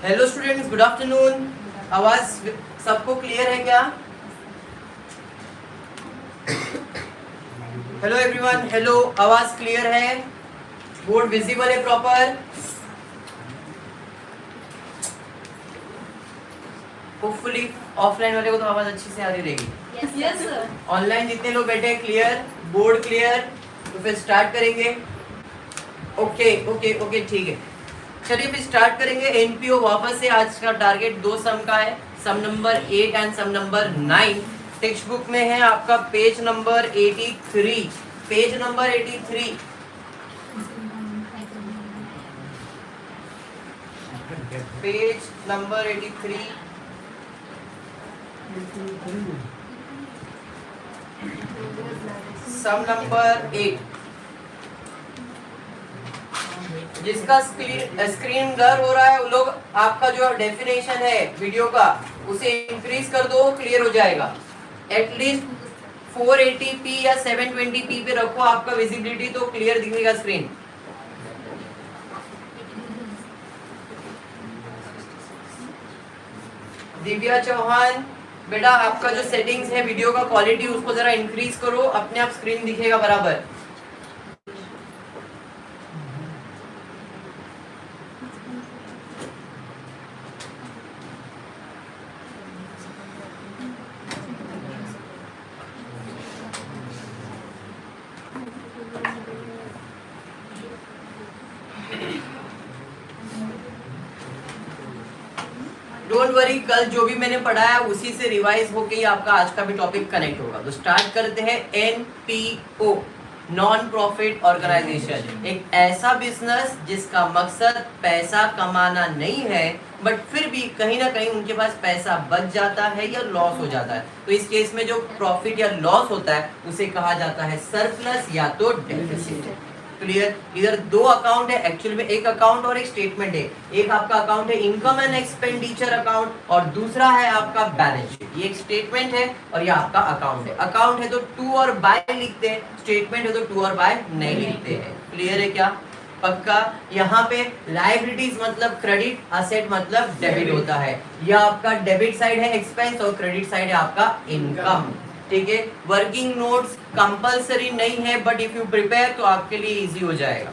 Hello students, good afternoon. आवाज सबको clear है क्या? हेलो एवरीवन, हेलो, आवाज क्लियर है? बोर्ड विजिबल है प्रॉपर? होपफुली ऑफलाइन वाले को तो आवाज अच्छी से आ रही रहेगी। Yes sir. ऑनलाइन जितने लोग बैठे हैं, क्लियर? Board clear? तो फिर स्टार्ट करेंगे। ओके ओके ओके, ठीक है, चलिए फिर स्टार्ट करेंगे। एनपीओ वापस से आज का टारगेट 2 सम का है, sum number 8 and sum number 9। Text book में है आपका page number 83, page number 83। Page number 83, sum number 8। जिसका स्क्रीन ब्लर हो रहा है वो लोग आपका जो डेफिनेशन है वीडियो का उसे इंक्रीज कर दो, क्लियर हो जाएगा। एटलीस्ट 480p या 720p पे रखो आपका विजिबिलिटी, तो क्लियर दिखेगा स्क्रीन। दिव्या चौहान, बेटा आपका जो सेटिंग्स है वीडियो का क्वालिटी उसको जरा इंक्रीज करो, अपने आप स्क्रीन दिखेगा बराबर। डोंट वरी, कल जो भी मैंने पढ़ाया उसी से रिवाइज होके ही आपका आज का भी टॉपिक कनेक्ट होगा। तो स्टार्ट करते हैं। एनपीओ, नॉन प्रॉफिट ऑर्गेनाइजेशन, एक ऐसा बिजनेस जिसका मकसद पैसा कमाना नहीं है, बट फिर भी कहीं ना कहीं उनके पास पैसा बच जाता है या लॉस हो जाता है। तो इस केस में जो प्रॉफिट या लॉस होता है उसे कहा जाता है सरप्लस या तो डेफिसिट। क्लियर? इधर दो अकाउंट है, एक्चुअल में एक अकाउंट और एक स्टेटमेंट है। एक आपका अकाउंट है इनकम एंड एक्सपेंडिचर अकाउंट और दूसरा है आपका बैलेंस शीट। ये एक स्टेटमेंट है और ये आपका अकाउंट है। अकाउंट है तो टू और बाय लिखते हैं, स्टेटमेंट है तो टू और बाय नहीं लिखते हैं। क्लियर है क्या? पक्का? यहाँ पे लायबिलिटीज मतलब क्रेडिट, असेट मतलब डेबिट होता है। यह आपका डेबिट साइड है एक्सपेंस और क्रेडिट साइड है आपका इनकम। ठीक है, वर्किंग नोट्स कंपलसरी नहीं है, बट इफ यू प्रिपेयर तो आपके लिए इजी हो जाएगा।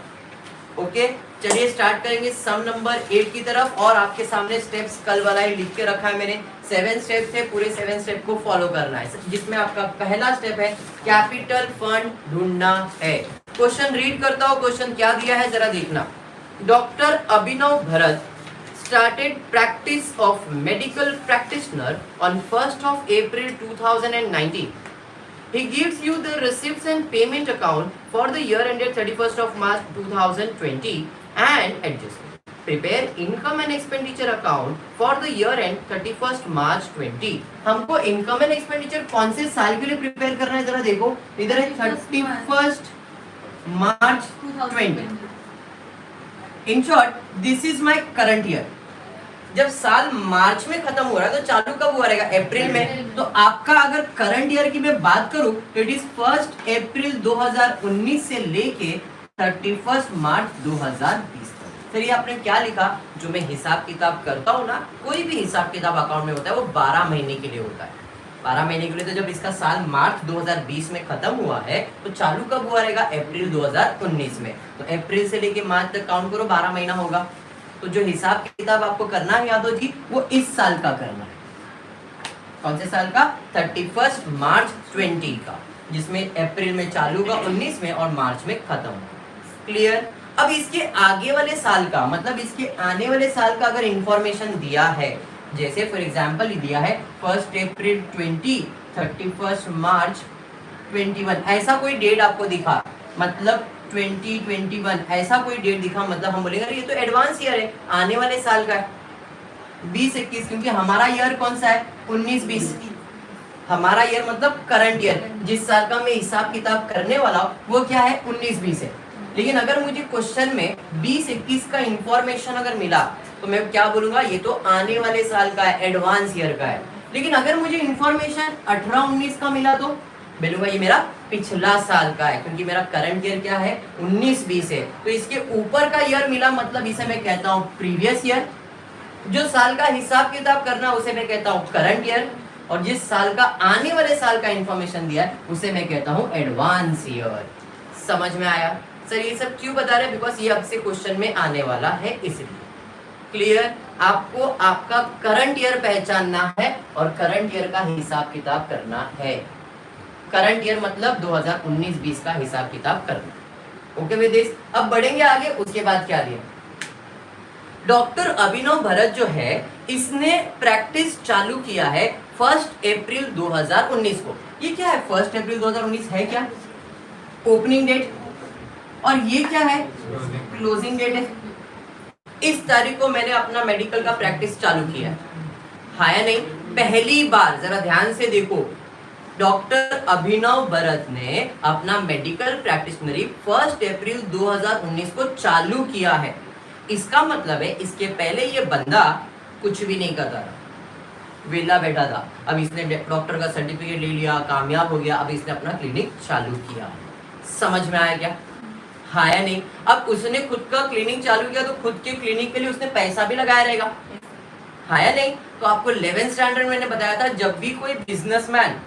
ओके, चलिए स्टार्ट करेंगे सम नंबर 8 की तरफ। और आपके सामने स्टेप्स कल वाला ही लिख के रखा है मैंने, 7 स्टेप्स है, पूरे 7 स्टेप को फॉलो करना है, जिसमें आपका पहला स्टेप है कैपिटल फंड ढूंढना है। क्वेश्चन रीड करता हूँ, क्वेश्चन क्या दिया है जरा देखना। Doctor Abhinav Bharat started practice of medical practitioner on 1st of April 2019. He gives you the receipts and payment account for the year ended 31st of March 2020 and adjustment. Prepare income and expenditure account for the year end 31st March 20. हमको income and expenditure कौन से साल के लिए prepare करना है जरा देखो, इधर है 31st March 20. In short, this is my current year. जब साल मार्च में खत्म हो रहा है तो चालू कब हुआ रहेगा? अप्रैल में। तो आपका अगर करंट ईयर की मैं बात करूं तो इट इज 1 अप्रैल 2019 से लेके 31 मार्च 2020 तक। फिर ये आपने क्या लिखा? जो मैं हिसाब किताब करता हूं ना, कोई भी हिसाब किताब अकाउंट में होता है वो 12 महीने के लिए होता है। 12 महीने के लिए। तो जब इसका साल मार्च 2020 में खत्म हुआ है तो चालू कब हुआ रहेगा? अप्रैल 2019 में। तो अप्रैल से लेके मार्च तक काउंट करो, 12 महीना होगा। तो जो हिसाब किताब आपको करना है यादव जी, वो इस साल का करना है। कौन से साल का? 31 मार्च 20 का, जिसमें अप्रैल में चालू का 19 में और मार्च में खत्म होगा। क्लियर? अब इसके आगे वाले साल का मतलब इसके आने वाले साल का अगर इंफॉर्मेशन दिया है, जैसे फॉर एग्जांपल दिया है 1 अप्रैल 20, 31 मार्च 21, ऐसा कोई डेट आपको दिखा, मतलब 2021 ऐसा कोई डेट दिखा, मतलब हम बोलेंगे ये तो एडवांस ईयर है, आने वाले साल का है 2021, क्योंकि हमारा ईयर कौन सा है? 19-20। हमारा ईयर मतलब करंट ईयर, जिस साल का मैं हिसाब किताब करने वाला हूँ वो क्या है? 19-20 है। लेकिन अगर मुझे क्वेश्चन में 20-21 का इंफॉर्मेशन अगर मिला तो मैं क्या बोलूंगा? ये तो आने वाले साल का है, एडवांस ईयर का है। लेकिन अगर मुझे इंफॉर्मेशन 18-19 का मिला तो बोलूंगा ये मेरा पिछला साल का है, क्योंकि मेरा करंट ईयर क्या है? 19-20 है। तो इसके ऊपर का ईयर मिला मतलब इसे मैं कहता हूँ प्रीवियस ईयर। जो साल का हिसाब किताब करना उसे मैं कहता हूँ करंट ईयर, और जिस साल का आने वाले साल का इंफॉर्मेशन दिया है उसे मैं कहता हूँ एडवांस ईयर। समझ में आया? सर ये सब क्यों बता रहे हैं? बिकॉज ये आपसे क्वेश्चन में आने वाला है इसलिए। क्लियर? आपको आपका करंट ईयर पहचानना है और करंट ईयर का हिसाब किताब करना है। करंट ईयर मतलब 2019-20 का हिसाब किताब करना। ओके विदेश, अब बढ़ेंगे आगे। उसके बाद क्या दिया? डॉक्टर अभिनव भरत जो है इसने प्रैक्टिस चालू किया है 1 अप्रैल 2019 को। ये क्या है? 1 अप्रैल 2019 है क्या ओपनिंग डेट, और ये क्या है? क्लोजिंग डेट है। इस तारीख को मैंने अपना मेडिकल का प्रैक्टिस चालू किया है या नहीं? पहली बार, जरा ध्यान से देखो, डॉक्टर अभिनव भरत ने अपना मेडिकल प्रैक्टिशनरी 1 अप्रैल 2019 को चालू किया है। इसका मतलब है इसके पहले ये बंदा कुछ भी नहीं करता था, वेला बैठा था। अब इसने डॉक्टर का सर्टिफिकेट ले लिया, कामयाब हो गया, अब इसने अपना क्लिनिक चालू किया। समझ में आया क्या? हाँ या नहीं? अब उसने खुद का क्लिनिक चालू किया तो खुद के क्लिनिक के लिए उसने पैसा भी लगाया रहेगा, हाँ या नहीं? तो आपको 11th स्टैंडर्ड में मैंने बताया था, जब भी कोई बिजनेसमैन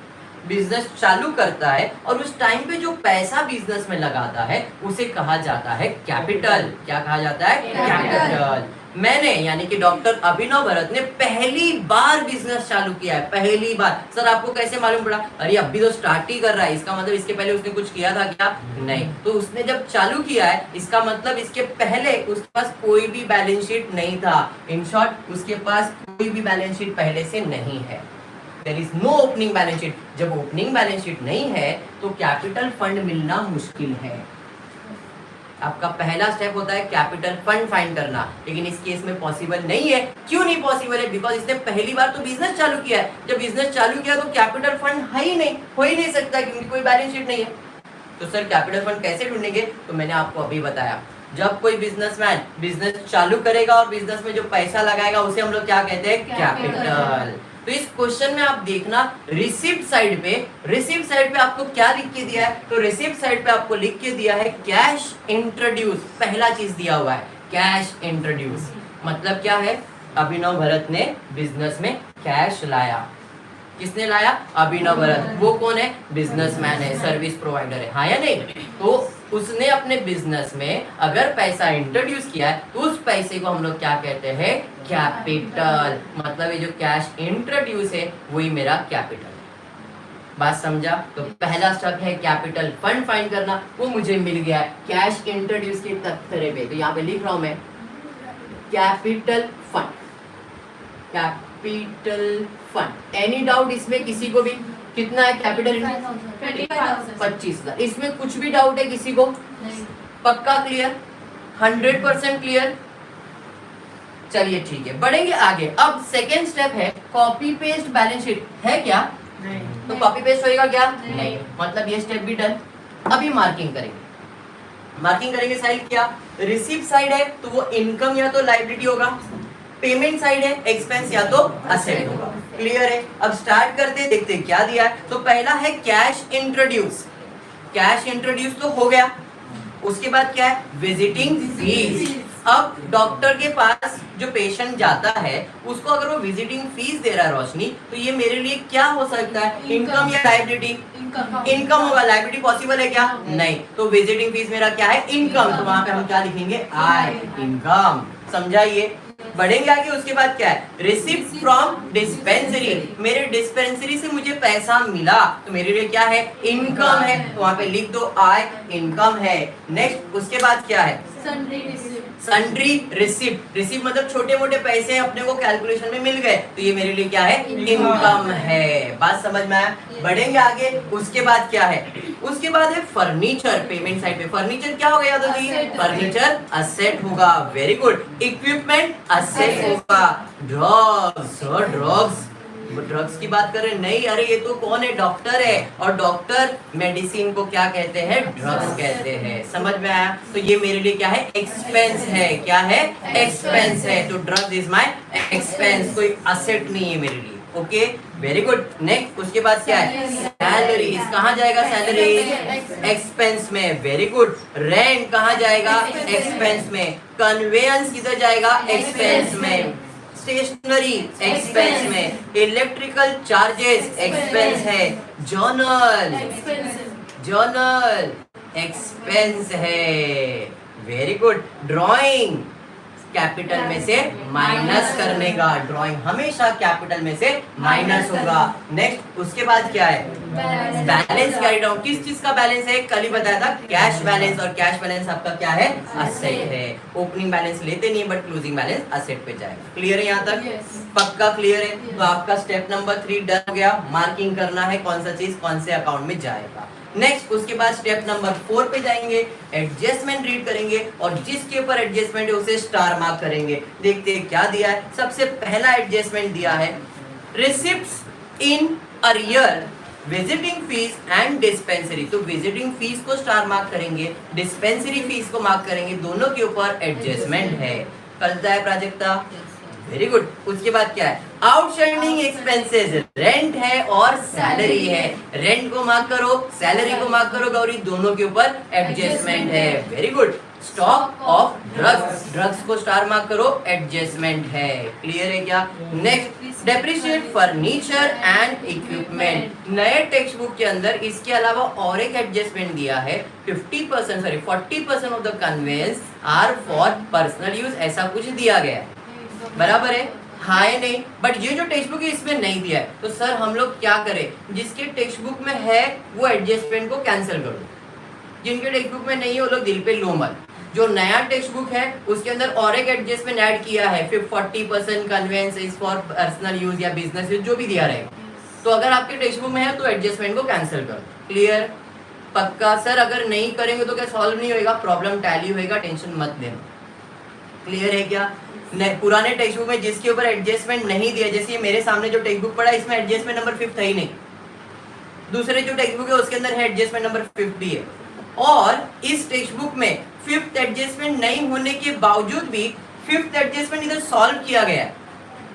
बिजनेस चालू करता है और उस टाइम पे जो पैसा बिजनेस में लगाता है उसे कहा जाता है कैपिटल। क्या कहा जाता है? कैपिटल। मैंने यानी कि डॉक्टर अभिनव भरत ने पहली बार बिजनेस चालू किया है, पहली बार। सर आपको कैसे मालूम पड़ा? अरे अभी तो स्टार्ट ही कर रहा है, इसका मतलब इसके पहले उसने कुछ किया था क्या? नहीं। तो उसने जब चालू किया है इसका मतलब इसके पहले उसके पास कोई भी बैलेंस शीट नहीं था। इन शॉर्ट उसके पास कोई भी बैलेंस शीट पहले से नहीं है। There is no opening balance sheet। जब ओपनिंग बैलेंस शीट नहीं है तो कैपिटल फंड मिलना मुश्किल है। आपका पहला स्टेप होता है कैपिटल फंड फाइंड करना, लेकिन इस केस में पॉसिबल नहीं है। क्यों नहीं पॉसिबल है? बिकॉज इसने पहली बार तो बिजनेस चालू किया है। जब बिजनेस चालू किया तो कैपिटल फंड है ही नहीं, हो ही नहीं सकता क्योंकि कोई बैलेंस शीट नहीं है। तो सर कैपिटल फंड कैसे ढूंढेंगे? तो मैंने आपको अभी बताया, जब कोई बिजनेसमैन बिजनेस चालू करेगा और बिजनेस में जो पैसा लगाएगा उसे हम लोग क्या कहते हैं? कैपिटल। तो इस क्वेश्चन में आप देखना रिसिप्ट साइड पे आपको क्या लिख के दिया है? तो रिसिप्ट साइड पे आपको लिख के दिया है कैश इंट्रोड्यूस। पहला चीज दिया हुआ है कैश इंट्रोड्यूस। मतलब क्या है? अभिनव भरत ने बिजनेस में कैश लाया। किसने लाया? अभिनव भरत। वो कौन है? बिजनेसमैन है, सर्विस प्रोवाइडर है, हाँ या नहीं? तो उसने अपने बिजनेस में अगर पैसा इंट्रोड्यूस किया है तो उस पैसे को हम लोग क्या कहते हैं? कैपिटल। मतलब ये जो कैश इंट्रोड्यूस है वही मेरा कैपिटल। बात समझा? तो पहला स्टेप है कैपिटल फंड फाइंड करना, वो मुझे मिल गया है कैश इंट्रोड्यूस के तरह पे। तो यहाँ पे लिख रहा हूं मैं capital fund, capital fund. Any doubt इसमें किसी को भी? कितना है कैपिटल? 25,000। इसमें कुछ भी डाउट है किसी को? पक्का क्लियर? 100% क्लियर? चलिए ठीक है, बढ़ेंगे आगे। अब सेकेंड स्टेप है कॉपी पेस्ट बैलेंस शीट। है क्या? नहीं। तो कॉपी पेस्ट होएगा क्या? नहीं। मतलब ये स्टेप भी डन। अभी मार्किंग करेंगे साइड क्या? रिसीव साइड है तो वो इनकम या तो लायबिलिटी होगा, पेमेंट साइड है एक्सपेंस या तो असेट होगा। क्लियर है? अब स्टार्ट करते देखते क्या दिया है। तो पहला है कैश इंट्रोड्यूस। कैश इंट्रोड्यूस तो हो गया। उसके बाद क्या है? Visiting fees. अब डॉक्टर के पास जो पेशेंट जाता है उसको अगर वो विजिटिंग फीस दे रहा है रोशनी, तो ये मेरे लिए क्या हो सकता है? इनकम या लायबिलिटी? इनकम होगा। लायबिलिटी पॉसिबल है क्या? नहीं। तो विजिटिंग फीस मेरा क्या है? इनकम। तो वहां पे हम क्या लिखेंगे? आय, इनकम। समझाइए। बढ़ेंगे आगे। उसके बाद क्या है? Receipt from dispensary. मेरे डिस्पेंसरी से मुझे पैसा मिला तो मेरे लिए क्या है? इनकम है। तो वहां पे लिख दो आय, इनकम है। नेक्स्ट उसके बाद क्या है? Sundry receipt. रिसिप्ट मतलब छोटे मोटे पैसे अपने को कैलकुलेशन में मिल गए तो ये मेरे लिए क्या है? इनकम है। बात समझ में आया? बढ़ेंगे आगे। उसके बाद क्या है? उसके बाद है फर्नीचर। पेमेंट साइड पे फर्नीचर क्या हो गया? तो फर्नीचर असेट होगा। Very good. इक्विपमेंट असेट होगा। ड्रग्स ड्रग्स की बात कर रहे नहीं? अरे ये तो कौन है? डॉक्टर है, और डॉक्टर मेडिसिन को क्या कहते हैं? ड्रग्स कहते हैं। समझ में आया? तो ये मेरे लिए क्या है? एक्सपेंस है। क्या है? एक्सपेंस है। तो ड्रग्स इज माय एक्सपेंस, कोई असेट नहीं है मेरे लिए। Okay, very good. नेक्स्ट उसके बाद क्या है? सैलरी। कहाँ जाएगा सैलरी? एक्सपेंस में। Very good. रेंट कहाँ जाएगा? एक्सपेंस में। कन्वेयंस किधर जाएगा? एक्सपेंस में। स्टेशनरी एक्सपेंस में, इलेक्ट्रिकल चार्जेस एक्सपेंस है, जर्नल एक्सपेंस है, वेरी गुड। ड्राइंग कैपिटल में से माइनस करने का, ड्राइंग हमेशा कैपिटल में से माइनस होगा। नेक्स्ट उसके बाद क्या है, बैलेंस कैरिड आउट। किस चीज का बैलेंस है, कल ही बताया था, कैश बैलेंस, और कैश बैलेंस आपका क्या है, असेट है। ओपनिंग बैलेंस लेते नहीं बट क्लोजिंग बैलेंस असेट पे जाएगा। क्लियर है यहाँ तक? पक्का क्लियर है? तो आपका स्टेप नंबर 3 डन हो गया। मार्किंग करना है कौन सा चीज कौन से अकाउंट में जाएगा। नेक्स्ट उसके बाद स्टेप नंबर 4 पे जाएंगे, एडजस्टमेंट रीड करेंगे और जिसके ऊपर एडजस्टमेंट है उसे स्टार मार्क करेंगे। देखते हैं क्या दिया है। सबसे पहला एडजस्टमेंट दिया है, receipts in arrear, visiting fees and dispensary. तो विजिटिंग फीस को स्टार मार्क करेंगे, डिस्पेंसरी फीस को मार्क करेंगे, दोनों के ऊपर एडजस्टमेंट है। कलता है प्राजक्ता? Very good. उसके बाद क्या है, आउटस्टैंडिंग एक्सपेंसेस, रेंट है और सैलरी है। रेंट को मार्क करो, सैलरी को मार्क करो गौरी, दोनों के ऊपर एडजस्टमेंट है। Very good. Stock of drugs, drugs को स्टार मार्क करो, एडजस्टमेंट है। क्लियर है क्या? Next, depreciate furniture and equipment. नए टेक्स्ट बुक के अंदर इसके अलावा और एक एडजस्टमेंट दिया है, 40% of the conveyance are for personal use, ऐसा कुछ दिया गया है। बराबर है? हाँ है नहीं? बट ये जो टेक्स्ट बुक है इसमें नहीं दिया है, तो सर हम लोग क्या करें, जिसके टेक्स्ट बुक में है वो एडजस्टमेंट को कैंसिल कर दो, जिनके टेक्स्ट बुक में नहीं है वो लोग दिल पे लो मत। जो नया टेक्स्ट बुक है उसके अंदर और एक एडजस्टमेंट ऐड किया है, 40% conveyance is for personal use या बिजनेस यूज, जो भी दिया रहेगा। तो अगर आपके टेक्स्ट बुक में है तो एडजस्टमेंट को कैंसिल कर दो। क्लियर? पक्का? सर अगर नहीं करेंगे तो क्या सॉल्व नहीं होगा, प्रॉब्लम टैली होगा, टेंशन मत लेना। क्लियर है क्या? पुराने टेक्स्ट बुक में जिसके ऊपर एडजस्टमेंट नहीं दिया, जैसे मेरे सामने जो टेक्स्ट बुक पड़ा है इसमें एडजस्टमेंट नंबर 5 है ही नहीं, दूसरे जो टेक्स्ट बुक है उसके अंदर है एडजस्टमेंट नंबर 50 है, और इस टेक्स्ट बुक में 5th एडजस्टमेंट नहीं होने के बावजूद भी 5th एडजस्टमेंट इधर सॉल्व किया गया है,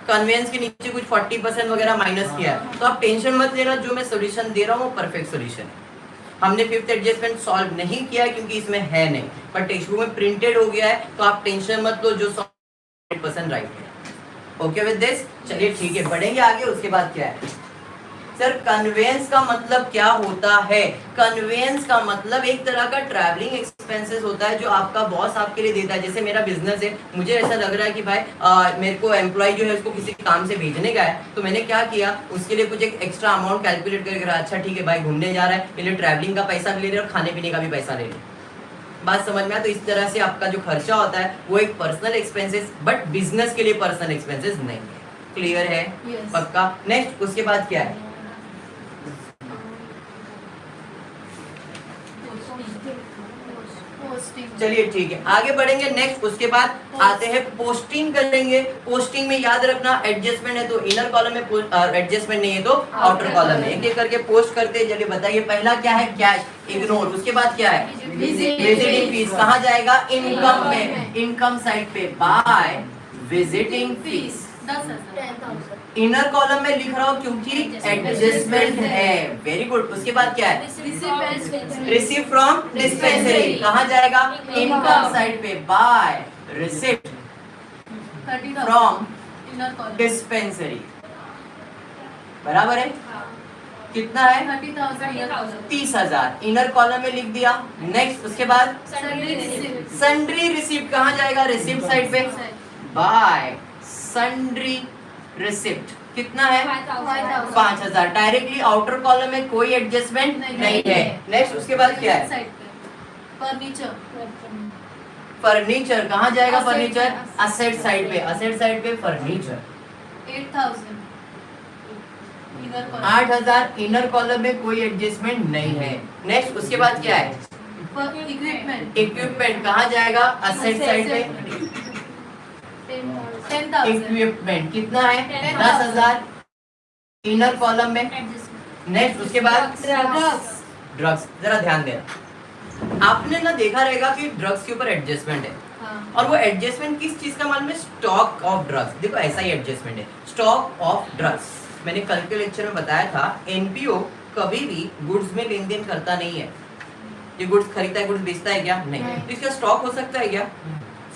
कन्वेंस के नीचे कुछ 40% वगैरह माइनस किया है। तो आप टेंशन मत लेना, जो मैं सोल्यूशन दे रहा हूँ वो परफेक्ट सोल्यूशन है। हमने 5th एडजस्टमेंट सॉल्व नहीं किया है क्योंकि इसमें है नहीं, पर टेक्स्ट बुक में प्रिंटेड हो गया है, तो आप टेंशन मत लो, जो 100% राइट है। Okay with this? चलिए ठीक है, बढ़ेंगे आगे। उसके बाद क्या है, सर कन्वेंस का मतलब क्या होता है? कन्वेंस का मतलब एक तरह का ट्रैवलिंग एक्सपेंसेस होता है जो आपका बॉस आपके लिए देता है। जैसे मेरा बिजनेस है, मुझे ऐसा लग रहा है कि भाई मेरे को एम्प्लॉय जो है उसको किसी काम से भेजने का है, तो मैंने क्या किया, उसके लिए कुछ एक एक्स्ट्रा अमाउंट कैलकुलेट करके रहा, अच्छा ठीक है भाई घूमने जा रहा है, इसलिए ट्रैवलिंग का पैसा भी ले रहे और खाने पीने का भी पैसा ले रहे। बात समझ में आया? तो इस तरह से आपका जो खर्चा होता है वो एक पर्सनल एक्सपेंसेस, बट बिजनेस के लिए पर्सनल एक्सपेंसेस नहीं है। क्लियर है? yes. पक्का? नेक्स्ट उसके बाद क्या है, चलिए ठीक है आगे बढ़ेंगे। नेक्स्ट उसके बाद आते हैं पोस्टिंग करेंगे। पोस्टिंग में याद रखना, एडजस्टमेंट है तो इनर कॉलम में, एडजस्टमेंट नहीं है तो आउटर कॉलम में। एक एक करके पोस्ट करते हैं। चलिए बताइए, पहला क्या है, कैश, इग्नोर। उसके बाद क्या है, विजिटिंग फीस। कहाँ जाएगा, इनकम में, इनकम साइड पे, by visiting fees 10,000। Inner column में लिख रहा हूँ क्योंकि एडजस्टमेंट है। Very good. उसके बाद क्या है, रिसीव फ्रॉम डिस्पेंसरी। कहाँ जाएगा, इनकम साइड पे, बाय रिसिप्ट फ्रॉम डिस्पेंसरी। बराबर है? कितना है, 30,000 इनर कॉलम में लिख दिया। नेक्स्ट उसके बाद सन्ड्री रिसिप्ट। कहाँ जाएगा, रिसिप्ट साइड पे, बाय सन्ड्री रिसिप्ट। कितना है, 5,000। डायरेक्टली आउटर कॉलम में कोई एडजस्टमेंट नहीं है। नेक्स्ट उसके बाद क्या है, फर्नीचर। फर्नीचर। कहाँ जाएगा फर्नीचर, असेट साइड पे, असेट साइड पे फर्नीचर। 8,000 इनर कॉलम में कोई एडजस्टमेंट नहीं है। नेक्स्ट उसके बाद क्या है, इक्विपमेंट। इक्विपमेंट। कहाँ जाएगा, असेट साइड पे, 10,000। इक्विपमेंट। कितना है, 10,000 इनर कॉलम में। नेक्स्ट उसके बाद ड्रग्स। जरा ध्यान देना, आपने ना देखा रहेगा कि ड्रग्स के ऊपर एडजस्टमेंट है। हाँ। और वो एडजस्टमेंट किस चीज का मालूम है, स्टॉक ऑफ ड्रग्स। देखो ऐसा ही एडजस्टमेंट है, स्टॉक ऑफ ड्रग्स। मैंने कल के लेक्चर में बताया था, एनपीओ कभी भी गुड्स में लेन देन करता नहीं है। ये गुड्स खरीदता है, गुड्स बेचता है क्या, नहीं। तो इसका स्टॉक हो सकता है क्या,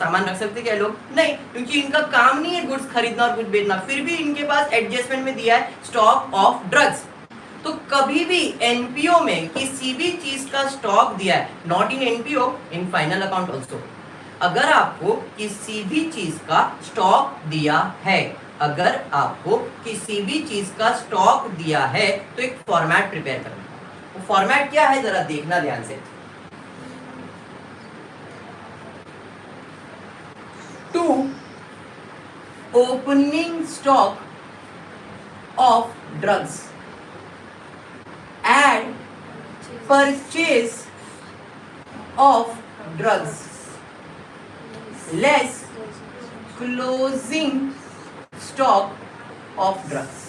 सामान रख सकते क्या लोग? नहीं, क्योंकि इनका काम नहीं है गुड्स खरीदना और कुछ बेचना, फिर भी इनके पास एडजस्टमेंट में दिया है स्टॉक ऑफ ड्रग्स। तो कभी भी एनपीओ में किसी भी चीज का स्टॉक दिया है, not in NPO, in final account also, अगर आपको किसी भी चीज का स्टॉक दिया है, अगर आपको किसी भी चीज का स्टॉक दिया है तो एक फॉर्मेट प्रिपेयर करना। वो फॉर्मेट क्या है जरा देखना ध्यान से। To opening stock of drugs and purchase of drugs less closing stock of drugs.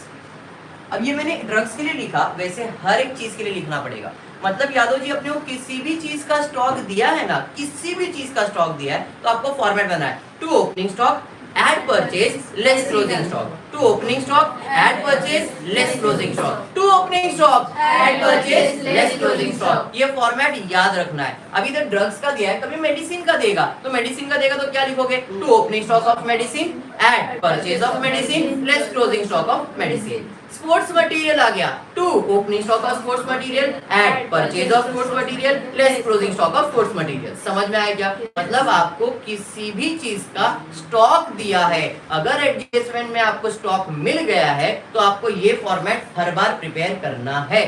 अब ये मैंने ड्रग्स के लिए लिखा, वैसे हर एक चीज के लिए लिखना पड़ेगा। मतलब यादव जी अपने को किसी भी चीज का स्टॉक दिया है ना, किसी भी चीज का स्टॉक दिया है तो आपको फॉर्मेट बनाना है। To opening stock at purchase less closing stock, to opening stock at purchase less closing stock, to opening stock at purchase less closing stock. ये फॉर्मेट याद रखना है। अभी इधर ड्रग्स का दिया है, कभी मेडिसिन का देगा तो मेडिसिन का देगा तो क्या लिखोगे? To opening stock of medicine add purchase of medicine less closing stock of medicine. Sports material आ गया, to opening stock of sports material add purchase of sports material less closing stock of sports material. समझ में आया क्या? मतलब आपको किसी भी चीज का स्टॉक दिया है, अगर एडजस्टमेंट में आपको स्टॉक मिल गया है तो आपको ये फॉर्मेट हर बार प्रिपेयर करना है।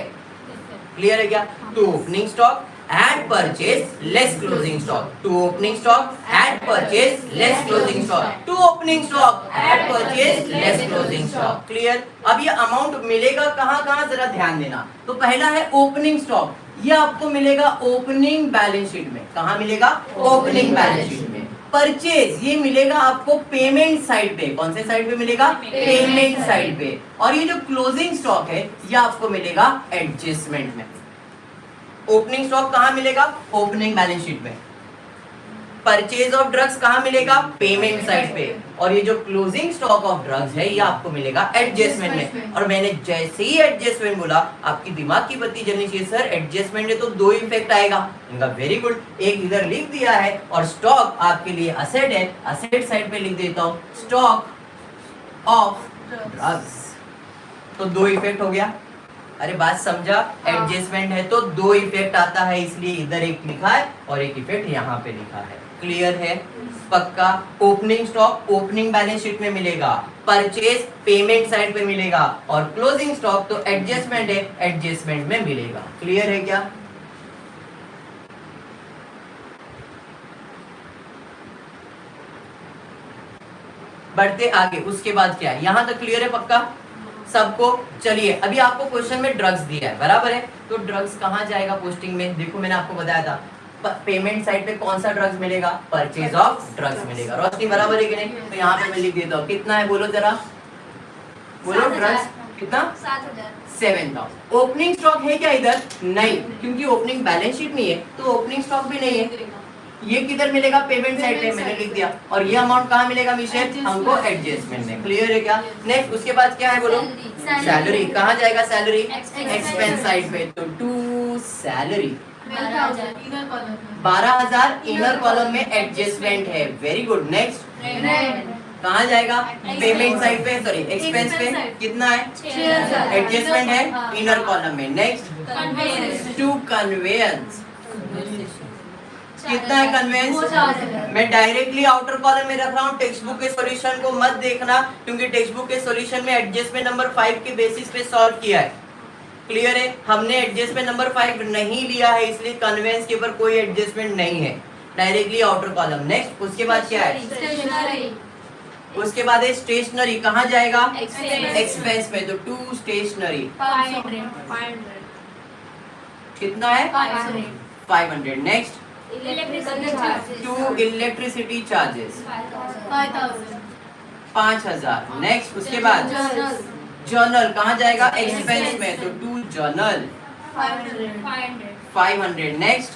क्लियर है क्या? To opening stock at purchase less closing stock, to opening stock at purchase less closing stock, to opening stock at purchase less closing stock. Clear? अब ये अमाउंट मिलेगा कहाँ कहाँ जरा ध्यान देना। तो पहला है ओपनिंग स्टॉक, ये आपको मिलेगा ओपनिंग बैलेंस शीट में। कहाँ मिलेगा? ओपनिंग बैलेंस शीट में। परचेज ये मिलेगा आपको पेमेंट साइड पे। कौन से साइड पे मिलेगा? पेमेंट साइड पे। और ये जो क्लोजिंग स्टॉक है ये आपको मिलेगा एडजस्टमेंट में। ओपनिंग स्टॉक कहाँ मिलेगा? ओपनिंग बैलेंस शीट में। परचेज ऑफ ड्रग्स कहाँ मिलेगा? पेमेंट साइड पे। और ये जो क्लोजिंग स्टॉक ऑफ ड्रग्स है ये आपको मिलेगा एडजस्टमेंट में। और मैंने जैसे ही एडजस्टमेंट बोला आपकी दिमाग की बत्ती जलनी चाहिए, सर एडजस्टमेंट है तो दो इफेक्ट आएगा। इनका वेरी गुड, एक इधर लिख दिया है और स्टॉक आपके लिए असेट है, असेट साइड पे लिख देता हूँ स्टॉक ऑफ ड्रग्स। तो दो इफेक्ट हो गया। अरे बात समझा? एडजस्टमेंट है तो दो इफेक्ट आता है, इसलिए इधर एक लिखा है और एक इफेक्ट यहाँ पे लिखा है। क्लियर है? पक्का? Opening stock opening balance sheet में मिलेगा, परचेज पेमेंट साइड पे मिलेगा और क्लोजिंग स्टॉक तो एडजस्टमेंट है, एडजस्टमेंट में मिलेगा। क्लियर है क्या? बढ़ते आगे, उसके बाद क्या है? यहां तक क्लियर है पक्का सबको? चलिए अभी आपको क्वेश्चन में ड्रग्स दिया है, बराबर है? तो ड्रग्स कहाँ जाएगा पोस्टिंग में? देखो मैंने आपको बताया था पेमेंट साइड पे कौन सा ड्रग्स मिलेगा? परचेज ऑफ ड्रग्स मिलेगा। रोशनी बराबर है कि नहीं? तो यहाँ पे मैं लिख देता हूँ। कितना है बोलो जरा, बोलो ड्रग्स कितना? 7,000। ओपनिंग स्टॉक है क्या इधर? नहीं, क्योंकि ओपनिंग बैलेंस शीट नहीं है तो ओपनिंग स्टॉक भी नहीं है। ये किधर मिलेगा? पेमेंट साइड पे, मैंने लिख दिया। और ये अमाउंट कहाँ मिलेगा मिशेल? हमको एडजस्टमेंट में। क्लियर है क्या? नेक्स्ट उसके बाद क्या है बोलो? सैलरी। कहाँ जाएगा सैलरी? एक्सपेंस साइड पे। तो टू सैलरी 12,000 इनर कॉलम में एडजस्टमेंट है। Very good. नेक्स्ट कहाँ जाएगा? पेमेंट साइड पे, सॉरी एक्सपेंस पे। कितना है? एडजस्टमेंट है इनर कॉलम में। Next to conveyance. कितना है कन्वेंस? मैं डायरेक्टली आउटर कॉलम में रख रहा हूँ, टेक्स्ट बुक के सॉल्यूशन को मत देखना क्योंकि टेक्स्ट बुक के सॉल्यूशन में एडजस्टमेंट नंबर 5 के बेसिस पे सॉल्व किया है। क्लियर है? हमने एडजस्टमेंट नंबर 5 नहीं लिया है इसलिए कन्वेंस के ऊपर कोई एडजस्टमेंट नहीं है, डायरेक्टली आउटर कॉलम। नेक्स्ट उसके बाद क्या है? उसके बाद है स्टेशनरी। कहाँ जाएगा? एक्सपेंस पे। तो टू स्टेशनरी 500। कितना है? 500। Next to electricity charges 5,000। Next उसके बाद जर्नल। कहाँ जाएगा? एक्सपेंस में। तो to journal 500। Next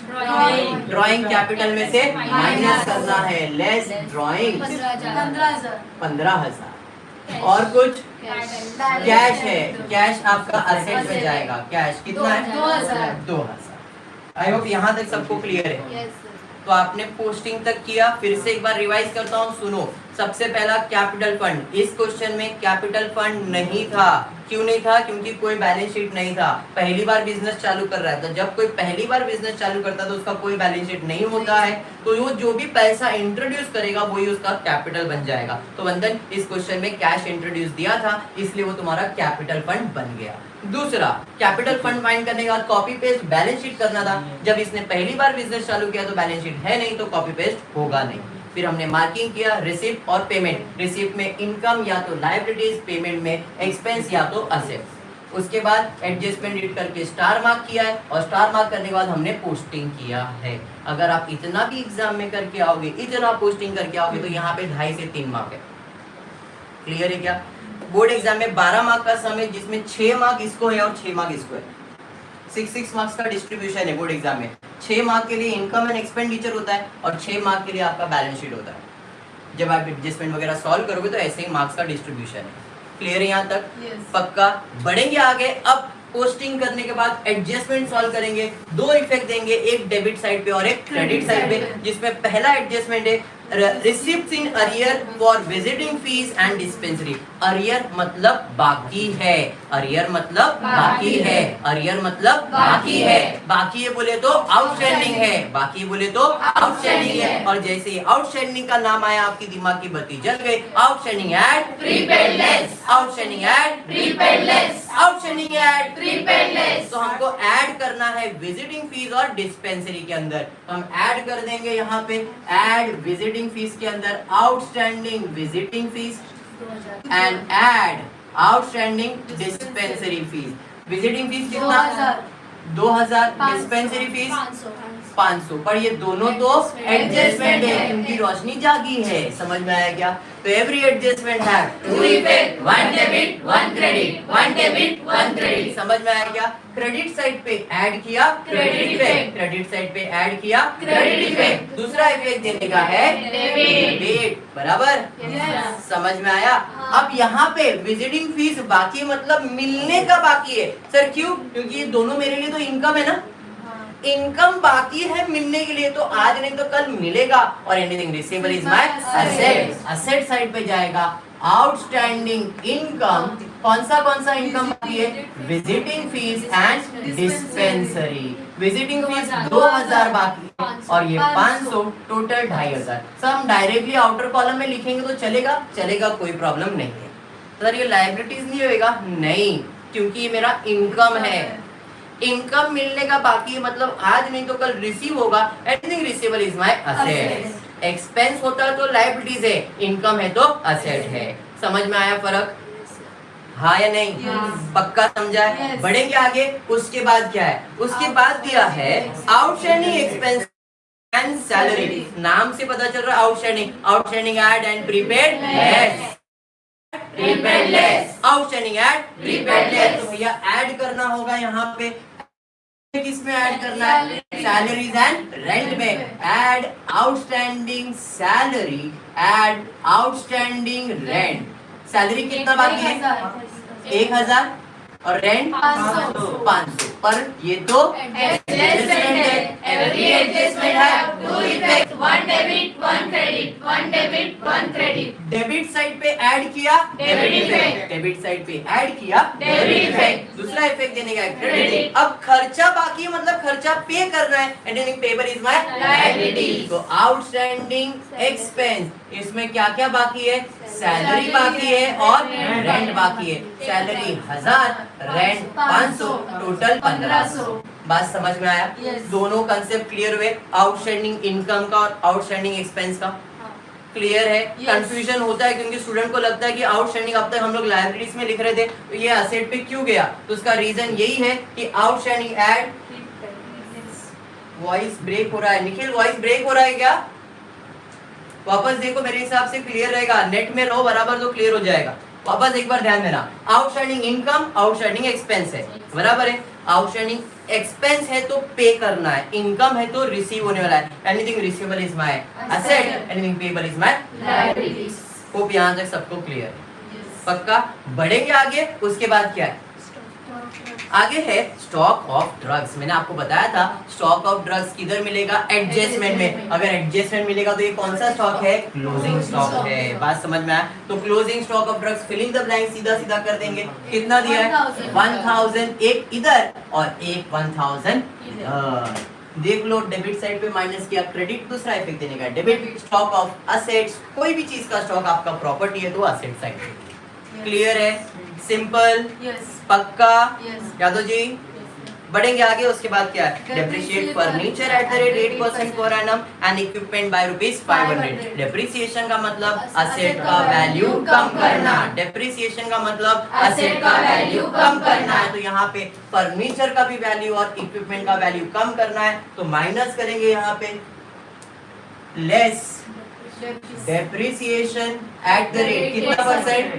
drawing capital में से माइनस करना है, लेस ड्राइंग 15,000। और कुछ? कैश है, कैश आपका असेट में जाएगा। कैश कितना है? 2,000। आई होप यहाँ तक सबको क्लियर है। तो आपने पोस्टिंग तक किया, फिर से एक बार रिवाइज करता हूँ, सुनो। सबसे पहला कैपिटल फंड, इस क्वेश्चन में कैपिटल फंड नहीं था। क्यों नहीं था? क्योंकि कोई बैलेंस शीट नहीं था, पहली बार बिजनेस चालू कर रहा है। तो जब कोई पहली बार बिजनेस चालू करता है तो उसका कोई बैलेंस शीट नहीं होता है, तो वो जो भी पैसा इंट्रोड्यूस करेगा वही उसका कैपिटल बन जाएगा। तो वंदन, इस क्वेश्चन में कैश इंट्रोड्यूस दिया था, इसलिए वो तुम्हारा कैपिटल फंड बन गया। दूसरा, कैपिटल फंड फाइंड करने के बाद कॉपी पेस्ट बैलेंस शीट करना था। जब इसने पहली बार बिजनेस चालू किया तो बैलेंस शीट है नहीं, तो कॉपी पेस्ट होगा नहीं। फिर हमने मार्किंग किया, रिसिप्ट और पेमेंट। रिसिप्ट में इनकम या तो लायबिलिटीज, पेमेंट में एक्सपेंस या तो असेट्स। उसके बाद एडजस्टमेंट रीड करके स्टार मार्क किया है, और स्टार मार्क करने के बाद हमने पोस्टिंग किया है। अगर आप इतना भी एग्जाम में करके आओगे, इतना पोस्टिंग करके आओगे, तो यहाँ पे 2.5 से 3 मार्क है। क्लियर है क्या? बोर्ड एग्जाम में 12 मार्क का सम है, जिसमें 6 मार्क इसको है और 6 मार्क इसको है। 6 मार्क्स का डिस्ट्रीब्यूशन है बोर्ड एग्जाम में। 6 मार्क के लिए इनकम एंड एक्सपेंडिचर होता है, और 6 मार्क के लिए आपका बैलेंस शीट होता है। जब आप एडजस्टमेंट वगैरह सॉल्व करोगे तो ऐसे ही मार्क्स का डिस्ट्रीब्यूशन है। क्लियर है यहाँ तक? पक्का? बढ़ेंगे आगे। अब पोस्टिंग करने के बाद एडजस्टमेंट सॉल्व करेंगे। 2 इफेक्ट देंगे, एक डेबिट साइड पे और एक क्रेडिट साइड पे, जिसमें पहला एडजस्टमेंट है receipts in arrear for visiting fees and dispensary. Arrear मतलब बाकी है, अरियर मतलब बाकी है, अरियर मतलब बाकी है। बाकी है बोले तो आउटस्टैंडिंग है, बाकी बोले तो आउटस्टैंडिंग है। और जैसे ही आउटस्टैंडिंग का नाम आया, आपकी दिमाग की बत्ती जल गई। Outstanding at prepaid less, outstanding at prepaid less, outstanding at prepaid less. तो हमको ऐड करना है विजिटिंग फीस और डिस्पेंसरी के अंदर। हम ऐड कर देंगे यहाँ पे, ऐड विजिटिंग फीस के अंदर outstanding visiting fees and add outstanding dispensary fees. Visiting fees कितना? 2000। Dispensary fees 500। पर ये दोनों तो एडजस्टमेंट है, क्योंकि रोशनी जागी है। समझ में आया क्या? तो एवरी एडजस्टमेंट है 2 effect, 1 debit 1 credit, 1 debit 1 credit. समझ में आया क्या? क्रेडिट साइड पे ऐड किया क्रेडिट इफेक्ट, क्रेडिट साइड पे ऐड किया क्रेडिट इफेक्ट। दूसरा इफेक्ट देने का है डेबिट। बराबर? समझ में आया? अब यहाँ पे विजिटिंग फीस बाकी मतलब मिलने का बाकी है। सर क्यों? क्योंकि ये दोनों मेरे लिए तो इनकम है ना, इनकम बाकी है मिलने के लिए, तो आज नहीं तो कल मिलेगा। और anything receivable is my asset, asset side पे जाएगा। आउटस्टैंडिंग इनकम, कौन सा इनकम बाकी है? Visiting fees and dispensary. Visiting fees 2000 बाकी और ये 500, टोटल 2500। सब हम डायरेक्टली आउटर कॉलम में लिखेंगे तो चलेगा? चलेगा, कोई प्रॉब्लम नहीं है। सर ये लायबिलिटीज नहीं होएगा? नहीं, क्योंकि ये मेरा इनकम है। इनकम मिलने का बाकी है मतलब आज नहीं तो कल रिसीव होगा। Anything receivable is my asset. Expense होता है तो लायबिलिटीज है, इनकम है तो असेट है। समझ में आया फर्क? हाँ या नहीं? पक्का समझा है? बढ़ेंगे आगे। उसके बाद क्या है? उसके बाद दिया है आउटस्टैंडिंग एक्सपेंस एंड सैलरी। नाम से पता चल रहा है outstanding, outstanding add and prepaid less, prepaid less, outstanding add prepaid less. तो भैया ऐड करना होगा यहाँ पे, किसमें ऐड करना है? सैलरीज एंड रेंट में। Add outstanding salary, add outstanding rent. Salary कितना बाकी है? 1000 और रेंट 500। पर ये तो एडजस्टमेंट है। एवरी एडजस्टमेंट है 2 effect, 1 debit 1 credit, 1 debit 1 credit. Debit side पे ऐड किया डेबिट इफेक्ट, डेबिट साइड पे ऐड किया डेबिट इफेक्ट। दूसरा इफेक्ट देने का है क्रेडिट। अब खर्चा बाकी है मतलब खर्चा पे करना है। Anything payable is my liability. तो आउटस्टैंडिंग एक्सपेंस, इसमें क्या क्या बाकी है? सैलरी बाकी है और रेंट बाकी है। Salary 1000, rent 500, total 1500। बात समझ में आया? दोनों कंसेप्ट क्लियर हुए, आउटस्टैंडिंग इनकम का और आउटस्टैंडिंग एक्सपेंस का। क्लियर है? कंफ्यूजन होता है क्योंकि स्टूडेंट को लगता है कि आउटस्टैंडिंग अब तक हम लोग लायबिलिटीज में लिख रहे थे, तो ये असेट पे क्यों गया? तो उसका रीजन यही है कि आउटस्टैंडिंग ऐड। वॉइस ब्रेक हो रहा है निखिल, वॉइस ब्रेक हो रहा है क्या? वापस देखो, मेरे हिसाब से क्लियर रहेगा। नेट में रहो बराबर तो क्लियर हो जाएगा। वापस एक बार ध्यान देना, आउटस्टैंडिंग इनकम, आउटस्टैंडिंग एक्सपेंस है, बराबर है। आउटस्टैंडिंग एक्सपेंस है तो पे करना है, इनकम है तो रिसीव होने वाला है। Anything receivable is my asset, anything payable is my liabilities. Hope यहाँ तक सबको क्लियर है? पक्का? बढ़ेंगे आगे। उसके बाद क्या है? आगे है स्टॉक ऑफ ड्रग्स। मैंने आपको बताया था स्टॉक ऑफ ड्रग्स किधर मिलेगा, एडजस्टमेंट में। अगर एडजस्टमेंट मिलेगा तो ये कौन सा स्टॉक है, क्लोजिंग स्टॉक है। बात समझ में आया? तो closing stock of drugs, filling the blank सीधा सीधा कर देंगे। कितना दिया है, 1000, एक इधर और एक 1000 इधर। देख लो डेबिट साइड पे माइनस किया, क्रेडिट दूसरा इफेक्ट देने का। डेबिट स्टॉक ऑफ असेट्स, कोई भी चीज का स्टॉक आपका प्रॉपर्टी है तो असेट साइड पे। क्लियर है, सिंपल, पक्का? यादव जी बढ़ेंगे आगे। उसके बाद क्या है, depreciate furniture at the rate 8% per annum and equipment by ₹500। Depreciation का मतलब असेट का वैल्यू कम करना। डेप्रिसिएशन का मतलब असेट का वैल्यू कम करना है। तो यहाँ पे फर्नीचर का भी वैल्यू और इक्विपमेंट का वैल्यू कम करना है, तो माइनस करेंगे यहाँ पे less depreciation eight the rate कितना परसेंट,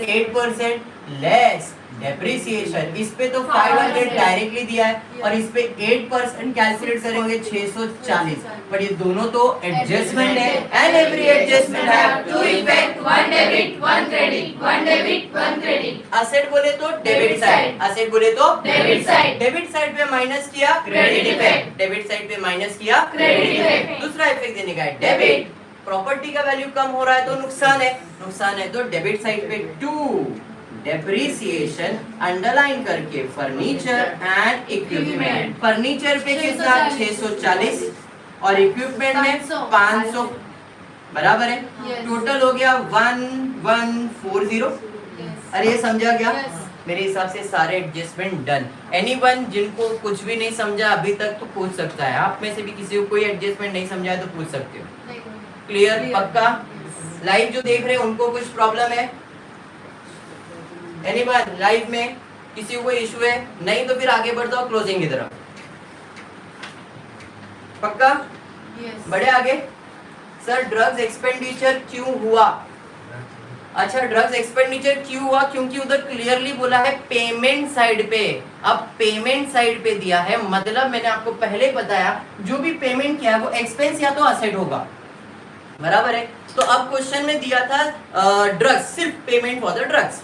8% लेस डेप्रिसिएशन। इस पे तो 500 डायरेक्टली दिया है और इस पे 8% कैलकुलेट करेंगे 640। पर ये दोनों तो एडजस्टमेंट है and every adjustment have two effect, one debit one credit, one debit one credit. Asset बोले तो डेबिट साइड, असेट बोले तो डेबिट साइड। डेबिट साइड पे माइनस किया क्रेडिट इफेक्ट, डेबिट साइड पे माइनस किया क्रेडिट इफेक्ट। दूसरा इफेक्ट देने का है डेबिट, प्रॉपर्टी का वैल्यू कम हो रहा है तो नुकसान है, नुकसान है तो डेबिट साइड पे 2 डेप्रिसिएशन अंडरलाइन करके फर्नीचर एंड इक्विपमेंट। फर्नीचर पे कितना 640 और इक्विपमेंट में 500 बराबर है। टोटल हो गया 1140। अरे ये समझा क्या? मेरे हिसाब से सारे एडजस्टमेंट डन। एनीवन जिनको कुछ भी नहीं समझा अभी तक तो पूछ सकता है। आप में से भी किसी को कोई एडजस्टमेंट नहीं समझा है तो पूछ सकते हो। क्लियर, पक्का? लाइव जो देख रहे हैं उनको कुछ प्रॉब्लम है? एनीवन लाइव में किसी को कोई इशू है? नहीं तो फिर आगे बढ़ जाओ क्लोजिंग की तरफ। पक्का? बढ़े आगे। सर ड्रग्स एक्सपेंडिचर क्यों हुआ? अच्छा ड्रग्स एक्सपेंडिचर क्यों हुआ? क्योंकि उधर क्लियरली बोला है पेमेंट साइड पे। अब पेमेंट साइड पे दिया है मतलब मैंने आपको पहले बताया जो भी पेमेंट किया है वो एक्सपेंस या तो असेट होगा, बराबर है। तो अब क्वेश्चन में दिया था ड्रग्स, सिर्फ payment for the drugs.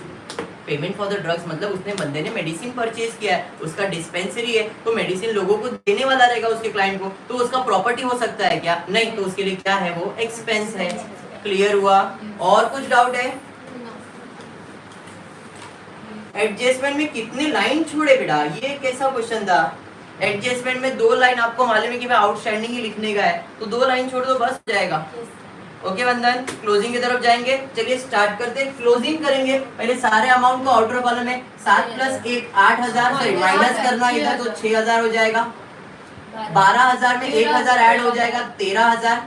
Payment for the drugs मतलब उसने बंदे ने मेडिसिन परचेज किया है, उसका डिस्पेंसरी है तो मेडिसिन लोगों को देने वाला रहेगा उसके क्लाइंट को, तो उसका प्रॉपर्टी हो सकता है क्या? नहीं, तो उसके लिए क्या है वो एक्सपेंस है। क्लियर हुआ? और कुछ डाउट है? एडजस्टमेंट में कितनी लाइन छोड़े बेटा? ये कैसा क्वेश्चन था? एडजस्टमेंट में 2 लाइन आपको मालूम है कि मैं आउटस्टैंडिंग ही लिखने का है, तो 2 लाइन छोड़ दो बस हो जाएगा। ओके बंधन, क्लोजिंग की तरफ जाएंगे। चलिए स्टार्ट करते हैं, क्लोजिंग करेंगे। पहले सारे अमाउंट को आउटर कॉलम में 7 + 1 8000, सॉरी माइनस करना इधर तो 6000 हो जाएगा। 12000 में 1000 ऐड हो जाएगा 13000।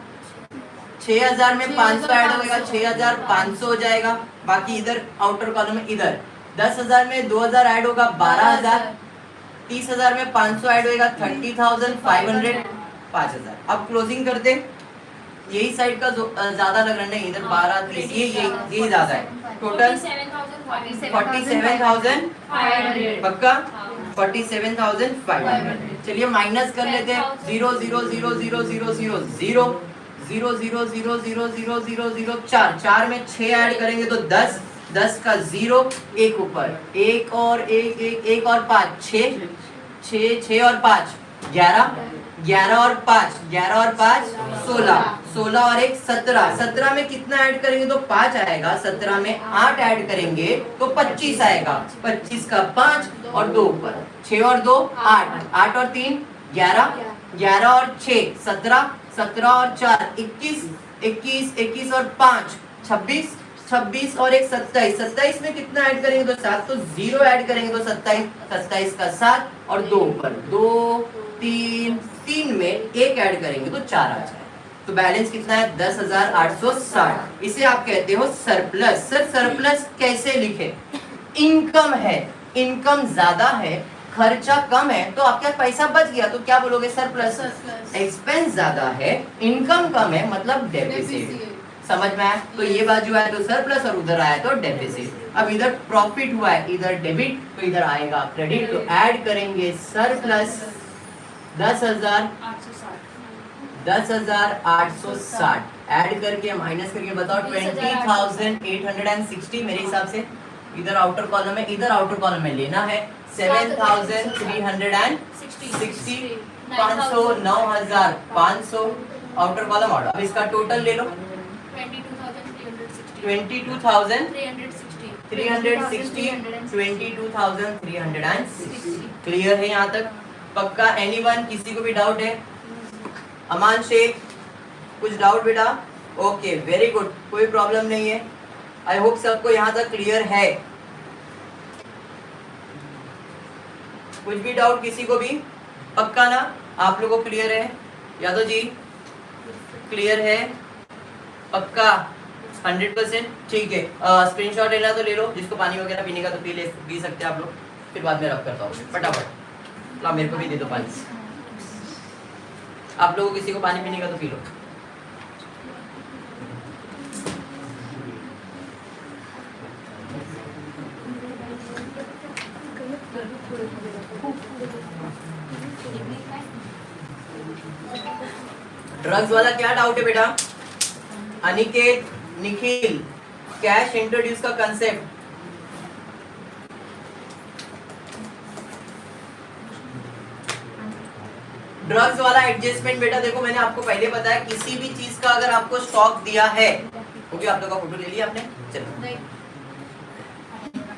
6000 में 500 ऐड होगा 6500 हो जाएगा। बाकी इधर आउटर कॉलम में इधर 10000 में 2000 ऐड होगा 12000। 30000 में 500 ऐड होगा 30500, 5000। अब क्लोजिंग करते, यही साइड का ज्यादा लग रहा है, इधर 12 30 ये ज्यादा है। टोटल 47500, पक्का 47500। चलिए माइनस कर लेते हैं 0 0 0 0 0 0 0 0 0 0 0 0 0 0 4 4 में 6 ऐड करेंगे तो 10 10 का 0 एक ऊपर एक और एक और 5 6 और 5 11 11 और 5 11 और 5 16 16 और 1 17 17 में कितना ऐड करेंगे तो 5 आएगा। 17 में 8 ऐड करेंगे तो 25 आएगा। 25 का 5 और 2 ऊपर 6 और 2 8 8 और 3 11 11 और 6 17 17 और 4 21 21 21 और 5 26 26 और 1 27 27 में कितना ऐड करेंगे तो 7, तो 0 ऐड करेंगे तो 27 27 का 7 और 2 ऊपर 2 3 3 में 1 ऐड करेंगे तो 4 आ जाए। तो बैलेंस कितना है 10,860। इसे आप कहते हो सरप्लस। सर सरप्लस कैसे लिखे? इनकम है, इनकम ज्यादा है, खर्चा कम है, तो आपका पैसा बच गया तो क्या बोलोगे? सरप्लस। एक्सपेंस ज्यादा है, इनकम कम है, मतलब डेफिसिट। समझ में आया? तो ये बाजू आया तो सरप्लस और उधर आया तो डेफिसिट। अब इधर प्रॉफिट हुआ है, इधर डेबिट तो इधर आएगा क्रेडिट, तो ऐड करेंगे सरप्लस 10,860 ऐड करके माइनस करके बताओ 20,860 मेरे हिसाब से इधर आउटर कॉलम है, इधर आउटर कॉलम में लेना है 7,360, 500, 9,500 आउटर कॉलम ऑर्डर। अब इसका टोटल ले लो 22,360, 22,360। क्लियर है यहाँ तक? पक्का? एनीवन? किसी को भी डाउट है? अमान शेख कुछ डाउट बेटा? ओके वेरी गुड, कोई प्रॉब्लम नहीं है। आई होप सबको यहाँ तक क्लियर है। कुछ भी डाउट किसी को भी? पक्का ना? आप लोगों को क्लियर है? यादव जी क्लियर है? पक्का 100%? ठीक है। स्क्रीनशॉट लेना तो ले लो, जिसको पानी वगैरह पीने का तो पी सकते हैं आप लोग। फिर बाद में रब करता हूँ फटाफट। ला मेरे को भी दे दो पानी। आप लोगों किसी को पानी पीने का तो पी लो। ड्रग्स वाला क्या डाउट है बेटा? अनिकेत, निखिल, कैश इंट्रोड्यूस का कंसेप्ट। ड्रग्स वाला एडजस्टमेंट बेटा देखो, मैंने आपको पहले बताया किसी भी चीज का अगर आपको स्टॉक दिया है, क्योंकि आप लोग का फोटो ले लिया आपने, चलो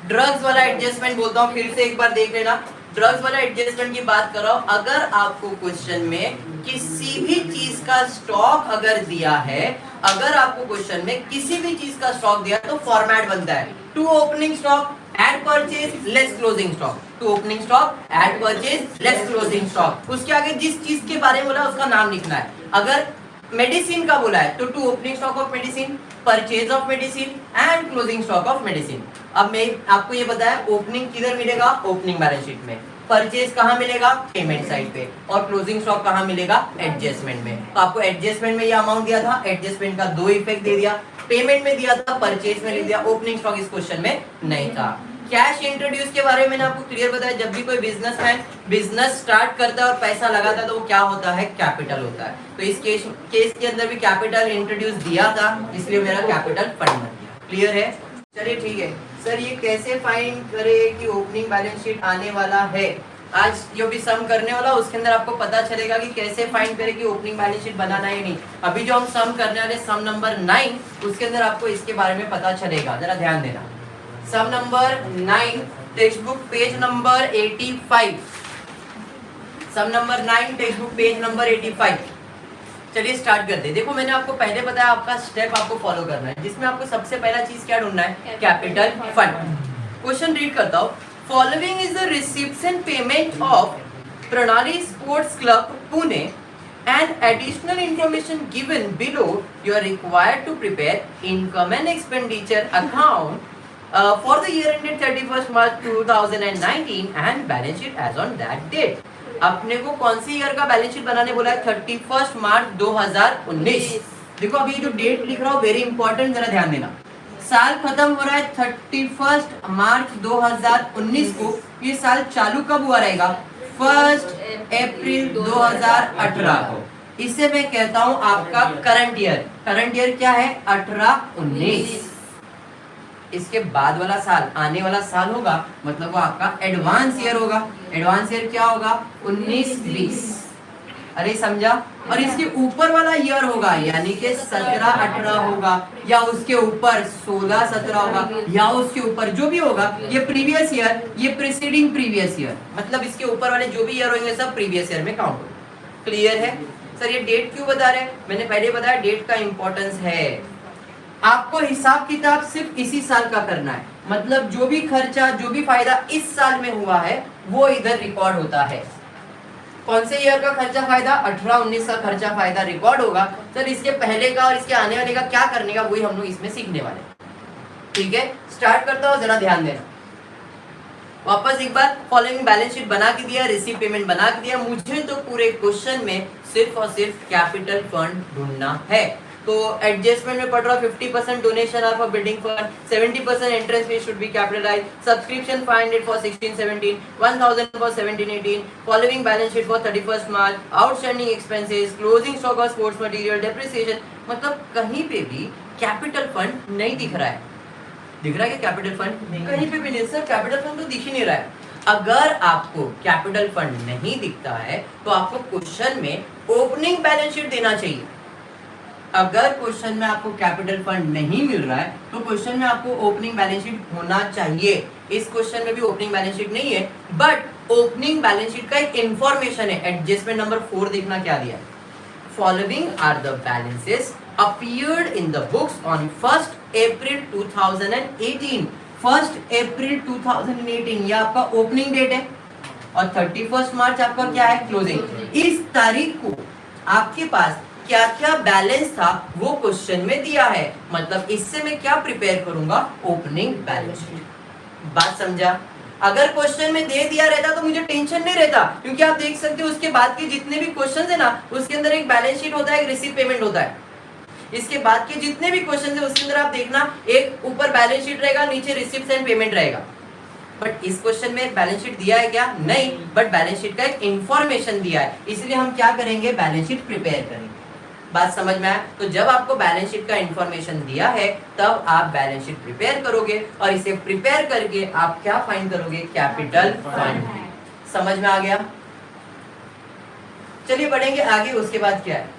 ड्रग्स वाला एडजस्टमेंट बोलता हूँ, फिर से एक बार देख लेना। ड्रग्स वाला एडजस्टमेंट की बात कर रहा हूँ, अगर आपको क्वेश्चन में किसी भी चीज का स्टॉक अगर दिया है, अगर आपको क्वेश्चन में किसी भी चीज का स्टॉक दिया तो फॉर्मेट बनता है to opening stock at purchase less closing stock. To opening stock at purchase less closing stock. उसके आगे जिस चीज के बारे में बोला उसका नाम लिखना है। अगर मेडिसिन का बोला है तो to opening stock of medicine, purchase of medicine and closing stock of medicine. अब मैं आपको ये बताया ओपनिंग किधर मिलेगा? ओपनिंग बैलेंस शीट में। परचेज कहाँ मिलेगा? पेमेंट साइड पे। और क्लोजिंग स्टॉक कहाँ मिलेगा? एडजस्टमेंट में। तो आपको एडजस्टमेंट में ये अमाउंट दिया था, एडजस्टमेंट का 2 इफेक्ट दे दिया, पेमेंट में दिया था, परचेज में लिख दिया, ओपनिंग स्टॉक इस क्वेश्चन में नहीं था। कैश इंट्रोड्यूस के बारे में मैंने आपको क्लियर बताया, जब भी कोई बिजनेसमैन बिजनेस स्टार्ट करता है और पैसा लगाता है तो वो क्या होता है? कैपिटल होता है। तो इस केस के अंदर भी कैपिटल इंट्रोड्यूस दिया था, इसलिए मेरा कैपिटल फंड बन गया। क्लियर है? चलिए ठीक है सर, ये कैसे फाइंड करें कि ओपनिंग बैलेंस शीट आने वाला है? आज जो भी सम करने वाला उसके अंदर आपको पता चलेगा कि कैसे फाइंड करें कि ओपनिंग बैलेंस शीट बनाना है नहीं। अभी जो हम सम करने वाले सम नंबर 9, उसके अंदर आपको इसके बारे में पता चलेगा, जरा ध्यान देना। Sum number 9 text book page number 85। Sum number 9 text book page number 85। चलिए स्टार्ट करते हैं। देखो मैंने आपको पहले बताया आपका स्टेप आपको फॉलो करना है, जिसमें आपको सबसे पहला चीज क्या ढूंढना है? Capital fund. क्वेश्चन रीड करता हूँ। Following is the reception payment of Pranali sports club Pune and additional information given below, you are required to prepare income and expenditure account for the year ended 31st March 2019 and balance sheet as on that date. अपने को कौन सी year का balance sheet बनाने बोला है? 31 मार्च 2019। देखो अभी जो डेट लिख रहा हूँ वेरी इंपॉर्टेंट, जरा ध्यान देना। साल खत्म हो रहा है 31 मार्च 2019 को। ये साल चालू कब हुआ रहेगा? 1 अप्रैल 2018 को। इससे मैं कहता हूं आपका करंट ईयर। करंट ईयर क्या है? 18-19। इसके बाद वाला साल, आने वाला साल होगा, मतलब वो आपका एडवांस ईयर होगा। एडवांस ईयर क्या होगा? 19-20। अरे समझा? और इसके ऊपर वाला ईयर होगा, यानी कि 17-18 होगा, या उसके ऊपर 16-17 होगा, या उसके ऊपर जो भी होगा, ये प्रीवियस ईयर, ये प्रीसीडिंग प्रीवियस ईयर, मतलब इसके ऊपर वाले जो भी ईयर होंगे सब प्रीवियस ईयर में काउंट होगा। क्लियर है? सर ये डेट क्यों बता रहे हैं? मैंने पहले बताया डेट का इंपॉर्टेंस है। आपको हिसाब किताब सिर्फ इसी साल का करना है, मतलब जो भी खर्चा, जो भी फायदा इस साल में हुआ है वो इधर रिकॉर्ड होता है। कौन से ईयर का खर्चा फायदा? 18-19 का खर्चा फायदा रिकॉर्ड होगा। सर इसके पहले का और इसके आने वाले का क्या करने का, वही हम लोग इसमें सीखने वाले हैं। ठीक है, स्टार्ट करता हूँ, जरा ध्यान देना। वापस एक बार फॉलोइंग बैलेंस शीट बना के दिया, रिसीव पेमेंट बना के दिया। मुझे तो पूरे क्वेश्चन में सिर्फ और सिर्फ कैपिटल फंड ढूंढना है। तो एडजस्टमेंट में पढ़ रहा 50% donation are for building fund, 70% entrance fees should be capitalize, subscription 500 for 16-17, 1000 for 17-18, following balance sheet for 31 March, outstanding expenses, closing stock of sports material, depreciation. मतलब कहीं पे भी कैपिटल फंड नहीं दिख रहा है। दिख रहा है क्या कैपिटल फंड? कहीं पे भी नहीं सर, कैपिटल फंड तो दिख ही नहीं रहा है। अगर आपको कैपिटल फंड नहीं दिखता है तो आपको क्वेश्चन में ओपनिंग बैलेंस शीट देना चाहिए। अगर क्वेश्चन में आपको कैपिटल फंड नहीं मिल रहा है तो क्वेश्चन में आपको ओपनिंग बैलेंस शीट होना चाहिए। इस क्वेश्चन में भी ओपनिंग बैलेंस शीट नहीं है, बट ओपनिंग बैलेंस शीट का एक इंफॉर्मेशन है। एडजस्टमेंट नंबर 4 देखना क्या दिया है। Following are the balances appeared in the books on 1 April 2018। 1 April 2018 ये आपका ओपनिंग डेट है और 31 मार्च आपका क्या है? क्लोजिंग। इस तारीख को आपके पास क्या क्या बैलेंस था वो क्वेश्चन में दिया है। मतलब इससे मैं क्या प्रिपेयर करूंगा? Opening balance sheet. बात समझा? अगर क्वेश्चन में दे दिया रहता तो मुझे टेंशन नहीं रहता, क्योंकि आप देख सकते हो उसके बाद के जितने भी क्वेश्चन है ना उसके अंदर एक बैलेंस शीट होता है, एक रिसीव पेमेंट होता है। इसके बाद के जितने भी क्वेश्चन है उसके अंदर आप देखना एक ऊपर बैलेंस शीट रहेगा, नीचे रिसीप्ट एंड पेमेंट रहेगा। बट इस क्वेश्चन में बैलेंस शीट दिया है क्या? नहीं, बट बैलेंस शीट का एक इंफॉर्मेशन दिया है, इसलिए हम क्या करेंगे? बैलेंस शीट प्रिपेयर करेंगे। बात समझ में आया? तो जब आपको बैलेंस शीट का इंफॉर्मेशन दिया है तब आप बैलेंस शीट प्रिपेयर करोगे और इसे प्रिपेयर करके आप क्या फाइंड करोगे? Capital fund. समझ में आ गया? चलिए बढ़ेंगे आगे। उसके बाद क्या है?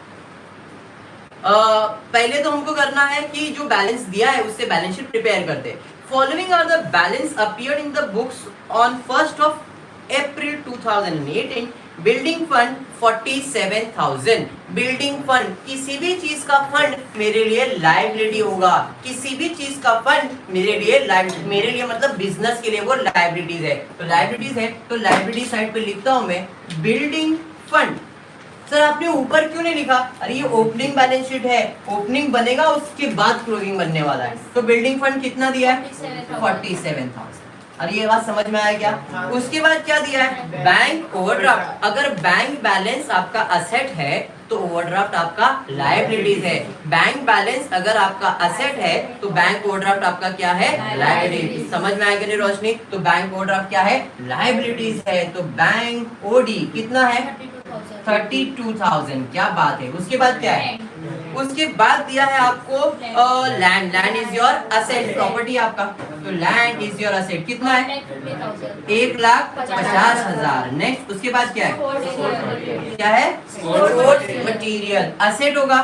पहले तो हमको करना है कि जो बैलेंस दिया है उससे बैलेंस शीट प्रिपेयर करते हैं। Following are the balance appeared in the books on 1 April 2018। Building fund 47,000। Building fund किसी भी चीज का फंड मेरे लिए लायबिलिटी होगा। किसी भी चीज का फंड मेरे लिए मतलब बिजनेस के लिए वो लायबिलिटीज है। तो लायबिलिटीज है तो लायबिलिटी साइड पे लिखता हूं मैं बिल्डिंग फंड। सर आपने ऊपर क्यों नहीं लिखा? अरे ये ओपनिंग बैलेंस शीट है, ओपनिंग बनेगा उसके बाद क्लोजिंग बनने वाला है। तो बिल्डिंग फंड कितना दिया है? 47,000। अरे ये बात समझ में आया क्या? उसके बाद क्या दिया है? Bank overdraft. अगर बैंक बैलेंस आपका असेट है तो ओवरड्राफ्ट आपका लायबिलिटीज है। बैंक बैलेंस अगर आपका असेट है तो बैंक ओवरड्राफ्ट आपका क्या है? लायबिलिटीज। समझ में आया कि नहीं रोशनी? तो बैंक ओवरड्राफ्ट क्या है? लायबिलिटीज है। तो बैंक ओडी कितना है? 32,000। क्या बात है? उसके बाद क्या है? उसके बाद दिया है आपको land. Land is your asset, property आपका। तो लैंड इज योर असेट कितना है? 1,50,000। नेक्स्ट उसके बाद क्या है? क्या है? स्पोर्ट्स मटेरियल असेट होगा।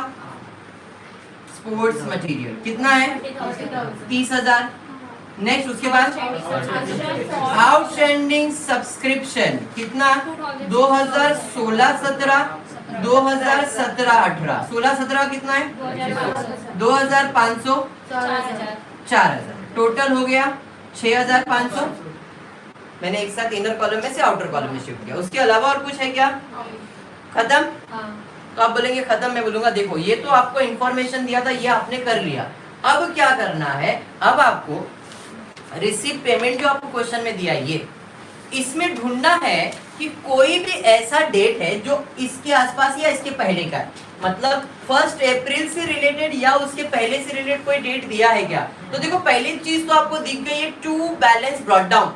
स्पोर्ट्स मटेरियल कितना है? 30,000। नेक्स्ट उसके बाद आउटस्टैंडिंग सब्सक्रिप्शन कितना? 2016-17, 2017-18। 16-17 कितना है? 2,500, 4,000। टोटल हो गया 6,500। मैंने एक साथ इनर कॉलम में से आउटर कॉलम में शिफ्ट किया। उसके अलावा और कुछ है क्या? खत्म? तो आप बोलेंगे खत्म, मैं बोलूंगा देखो ये तो आपको इंफॉर्मेशन दिया था, ये आपने कर लिया। अब क्या करना है? अब आपको रिसीव पेमेंट जो आपको क्वेश्चन में दिया है ये, इसमें ढूंढना है कि कोई भी ऐसा डेट है जो इसके आसपास या इसके पहले का है। मतलब 1 अप्रैल से रिलेटेड या उसके पहले से रिलेटेड कोई डेट दिया है क्या? तो देखो पहली चीज तो आपको दिख गई है to balance brought down.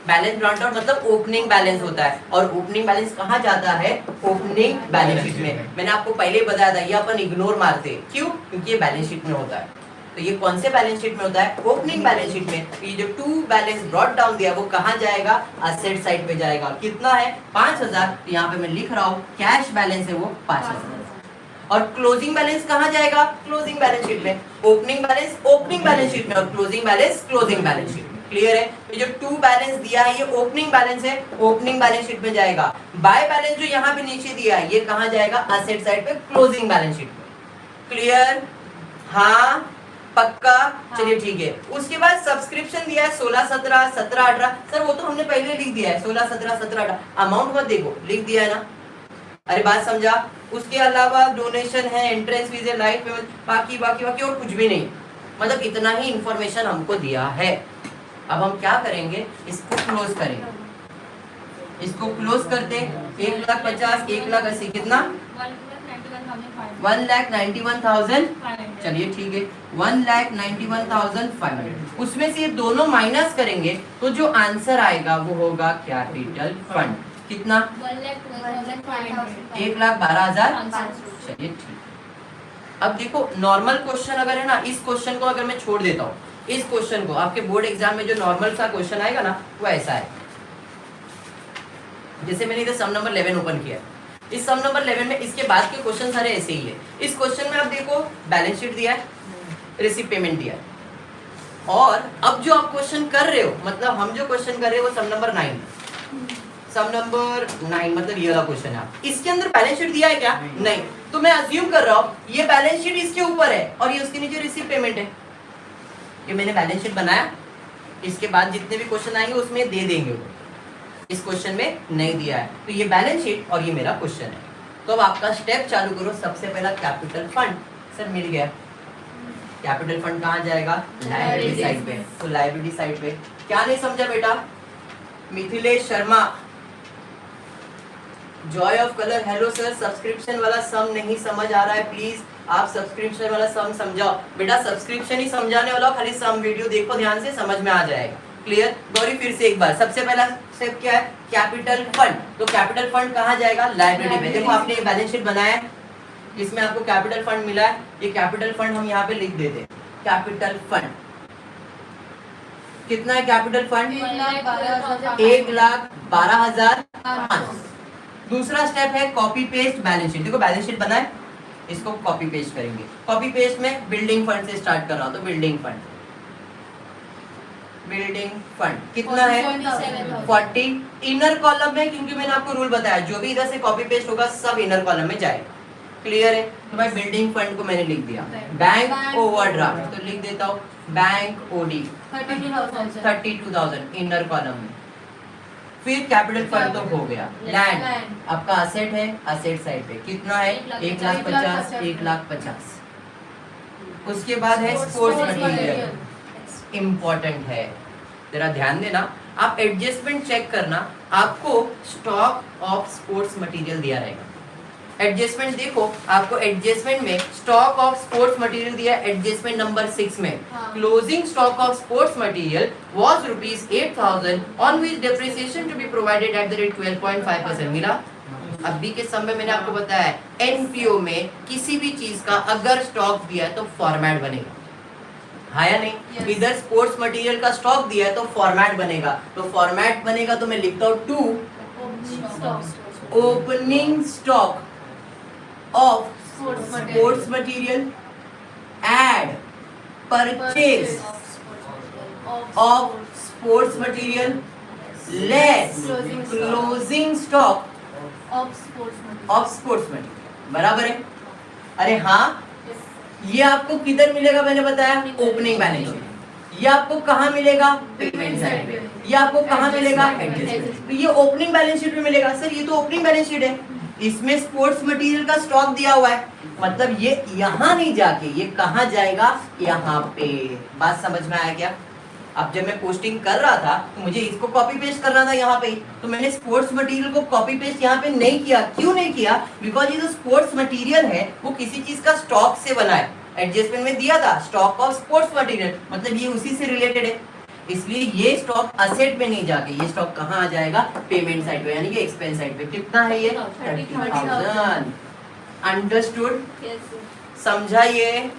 Balance brought down मतलब ओपनिंग बैलेंस होता है, और ओपनिंग बैलेंस कहाँ जाता है? ओपनिंग बैलेंस शीट में। मैंने आपको पहले बताया था ये अपन इग्नोर मारते, क्यों? क्योंकि ये बैलेंस शीट में होता है। तो ये कौन से बैलेंस शीट में होता है? ओपनिंग बैलेंस शीट में। तो ये जो टू बैलेंस ब्रॉट डाउन दिया वो कहाँ जाएगा? असेट साइड पे जाएगा। कितना है? 5,000। तो यहाँ पे मैं लिख रहा हूँ कैश बैलेंस है वो 5,000। और क्लोजिंग बैलेंस कहाँ जाएगा? क्लोजिंग बैलेंस शीट में। Opening balance opening balance sheet में और closing balance closing balance sheet में। क्लियर है? तो जो टू बैलेंस दिया है ये ओपनिंग बैलेंस है, ओपनिंग बैलेंस शीट में जाएगा। बाय बैलेंस जो यहाँ पे नीचे दिया है ये कहाँ जाएगा? असेट साइड पे क्लोजिंग बैलेंस शीट में। क्लियर? हाँ पक्का? चलिए ठीक है। उसके बाद सब्सक्रिप्शन दिया है 16-17, 17-18। सर वो तो हमने पहले लिख दिया है 16-17, 17-18। अमाउंट मत देखो, लिख दिया है ना। अरे बात समझा? उसके अलावा डोनेशन है, एंट्रेंस फीस है, लाइफ पेमेंट, बाकी बाकी बाकी और कुछ भी नहीं। मतलब इतना ही इंफॉर्मेशन हमको दिया है। अब हम क्या करेंगे? इसको क्लोज करेंगे। इसको क्लोज करते 1,50,000, 1,80,000 कितना? 1,91,000। चलिए ठीक है 1,91,500। उसमें से ये दोनों माइनस करेंगे तो जो आंसर आएगा वो होगा कैपिटल फंड। कितना? 1,12,000। चलिए ठीक। अब देखो नॉर्मल क्वेश्चन अगर है ना, इस क्वेश्चन को अगर मैं छोड़ देता हूँ इस क्वेश्चन को आपके बोर्ड एग्जाम में जो नॉर्मल सा क्वेश्चन आएगा ना वो ऐसा है, जैसे मैंने इधर सम नंबर 11 ओपन किया, इस सम नंबर 11 में इसके बाद के क्वेश्चन सारे ऐसे ही है। इस क्वेश्चन में आप देखो बैलेंस शीट दिया है, रिसीव पेमेंट दिया है, और अब जो आप क्वेश्चन कर रहे हो, मतलब हम जो क्वेश्चन कर रहे हो वो सम नंबर 9, सम नंबर 9 मतलब ये वाला क्वेश्चन है। इसके अंदर बैलेंस शीट दिया है क्या? नहीं। तो मैं अज्यूम कर रहा हूँ ये बैलेंस शीट इसके ऊपर है और ये उसके नीचे रिसीव पेमेंट है। ये मैंने बैलेंस शीट बनाया, इसके बाद जितने भी क्वेश्चन आएंगे उसमें दे देंगे वो, इस क्वेश्चन में नहीं दिया है, तो ये बैलेंस शीट और ये मेरा क्वेश्चन है। तो अब आपका स्टेप चालू करो। सबसे पहला कैपिटल फंड, सर मिल गया। कैपिटल फंड कहाँ जाएगा? लायबिलिटी साइड पे। तो लायबिलिटी साइड पे क्या नहीं समझा बेटा? Mithilesh Sharma, Joy of colour, hello sir, subscription वाला सम नहीं समझ आ रहा है, प्लीज आप सब्सक्रिप्शन वाला सम समझाओ। बेटा सब्सक्रिप्शन ही समझाने वाला, खाली सम वीडियो देखो ध्यान से, समझ में आ जाएगा। क्लियर? गौरी फिर से एक बार, सबसे पहला स्टेप क्या है? Capital fund. तो कैपिटल फंड कहाँ जाएगा? लायबिलिटी में। देखो आपने ये बैलेंस शीट बनाया है, इसमें आपको कैपिटल फंड मिला है, ये कैपिटल फंड हम यहाँ पे लिख देते हैं। कैपिटल फंड कितना है? Capital fund 1,12,500। दूसरा स्टेप है कॉपी पेस्ट बैलेंस शीट। देखो बैलेंस शीट बनाए, इसको कॉपी पेस्ट करेंगे। कॉपी पेस्ट में बिल्डिंग फंड से स्टार्ट कर रहा हूं, तो बिल्डिंग फंड, बिल्डिंग फंड कितना है? 40। इनर कॉलम में, क्योंकि मैंने आपको रूल बताया जो भी इधर से कॉपी पेस्ट होगा सब इनर कॉलम में जाएगा। क्लियर है? तो भाई बिल्डिंग फंड को मैंने लिख दिया। बैंक ओवरड्राफ्ट तो लिख देता हूँ बैंक ओडी 32,000 इनर कॉलम में। फिर कैपिटल फंड तो हो गया। लैंड आपका असेट है, असेट साइड पे कितना है? 1,50,000 1,50,000। उसके बाद है स्पोर्ट्स मटेरियल, इंपॉर्टेंट है, जरा ध्यान देना। आप एडजस्टमेंट चेक करना, आपको स्टॉक ऑफ स्पोर्ट्स मटेरियल दिया रहेगा। एडजस्टमेंट देखो, आपको एडजस्टमेंट में स्टॉक ऑफ स्पोर्ट्स मटेरियल दिया है एडजस्टमेंट नंबर 6 में। Closing stock of sports material was ₹8,000 on which depreciation to be provided at the rate 12.5% मिला। अभी के समय मैंने आपको बताया है एनपीओ में किसी भी चीज का अगर स्टॉक दिया है तो फॉर्मेट बनेगा, हाँ या नहीं? इधर स्पोर्ट्स मटेरियल का स्टॉक दिया है तो फॉर्मेट बनेगा। तो फॉर्मेट बनेगा तो मैं लिखता हूँ to opening stock of sports material, add purchase of sports material less closing stock of sports material। बराबर है? अरे हाँ, ये आपको किधर मिलेगा? मैंने बताया ओपनिंग बैलेंस शीट। ये आपको कहाँ मिलेगा? पेमेंट साइड पे। ये आपको कहाँ मिलेगा? एडजस्टमेंट। तो ये ओपनिंग बैलेंस शीट में मिलेगा। सर ये तो ओपनिंग बैलेंस शीट है, इसमें स्पोर्ट्स मटेरियल का स्टॉक दिया हुआ है, मतलब ये यहाँ नहीं जाके ये कहाँ जाएगा? यहाँ पे। बात समझ में आया क्या? अब जब मैं पोस्टिंग कर रहा था तो मुझे इसको कॉपी पेस्ट करना था यहाँ पे, तो मैंने स्पोर्ट्स मटेरियल को कॉपी पेस्ट यहाँ पे नहीं किया। क्यों नहीं किया? बिकॉज ये जो स्पोर्ट्स मटेरियल है वो किसी चीज का स्टॉक से बना है। एडजस्टमेंट में दिया था स्टॉक ऑफ स्पोर्ट्स मटेरियल, मतलब ये उसी से रिलेटेड है, इसलिए ये स्टॉक असेट में नहीं जाके ये स्टॉक कहाँ आ जाएगा? पेमेंट साइड पे, यानी कि एक्सपेंस साइड पे। कितना है ये? 30,000। अंडरस्टूड? समझा? ये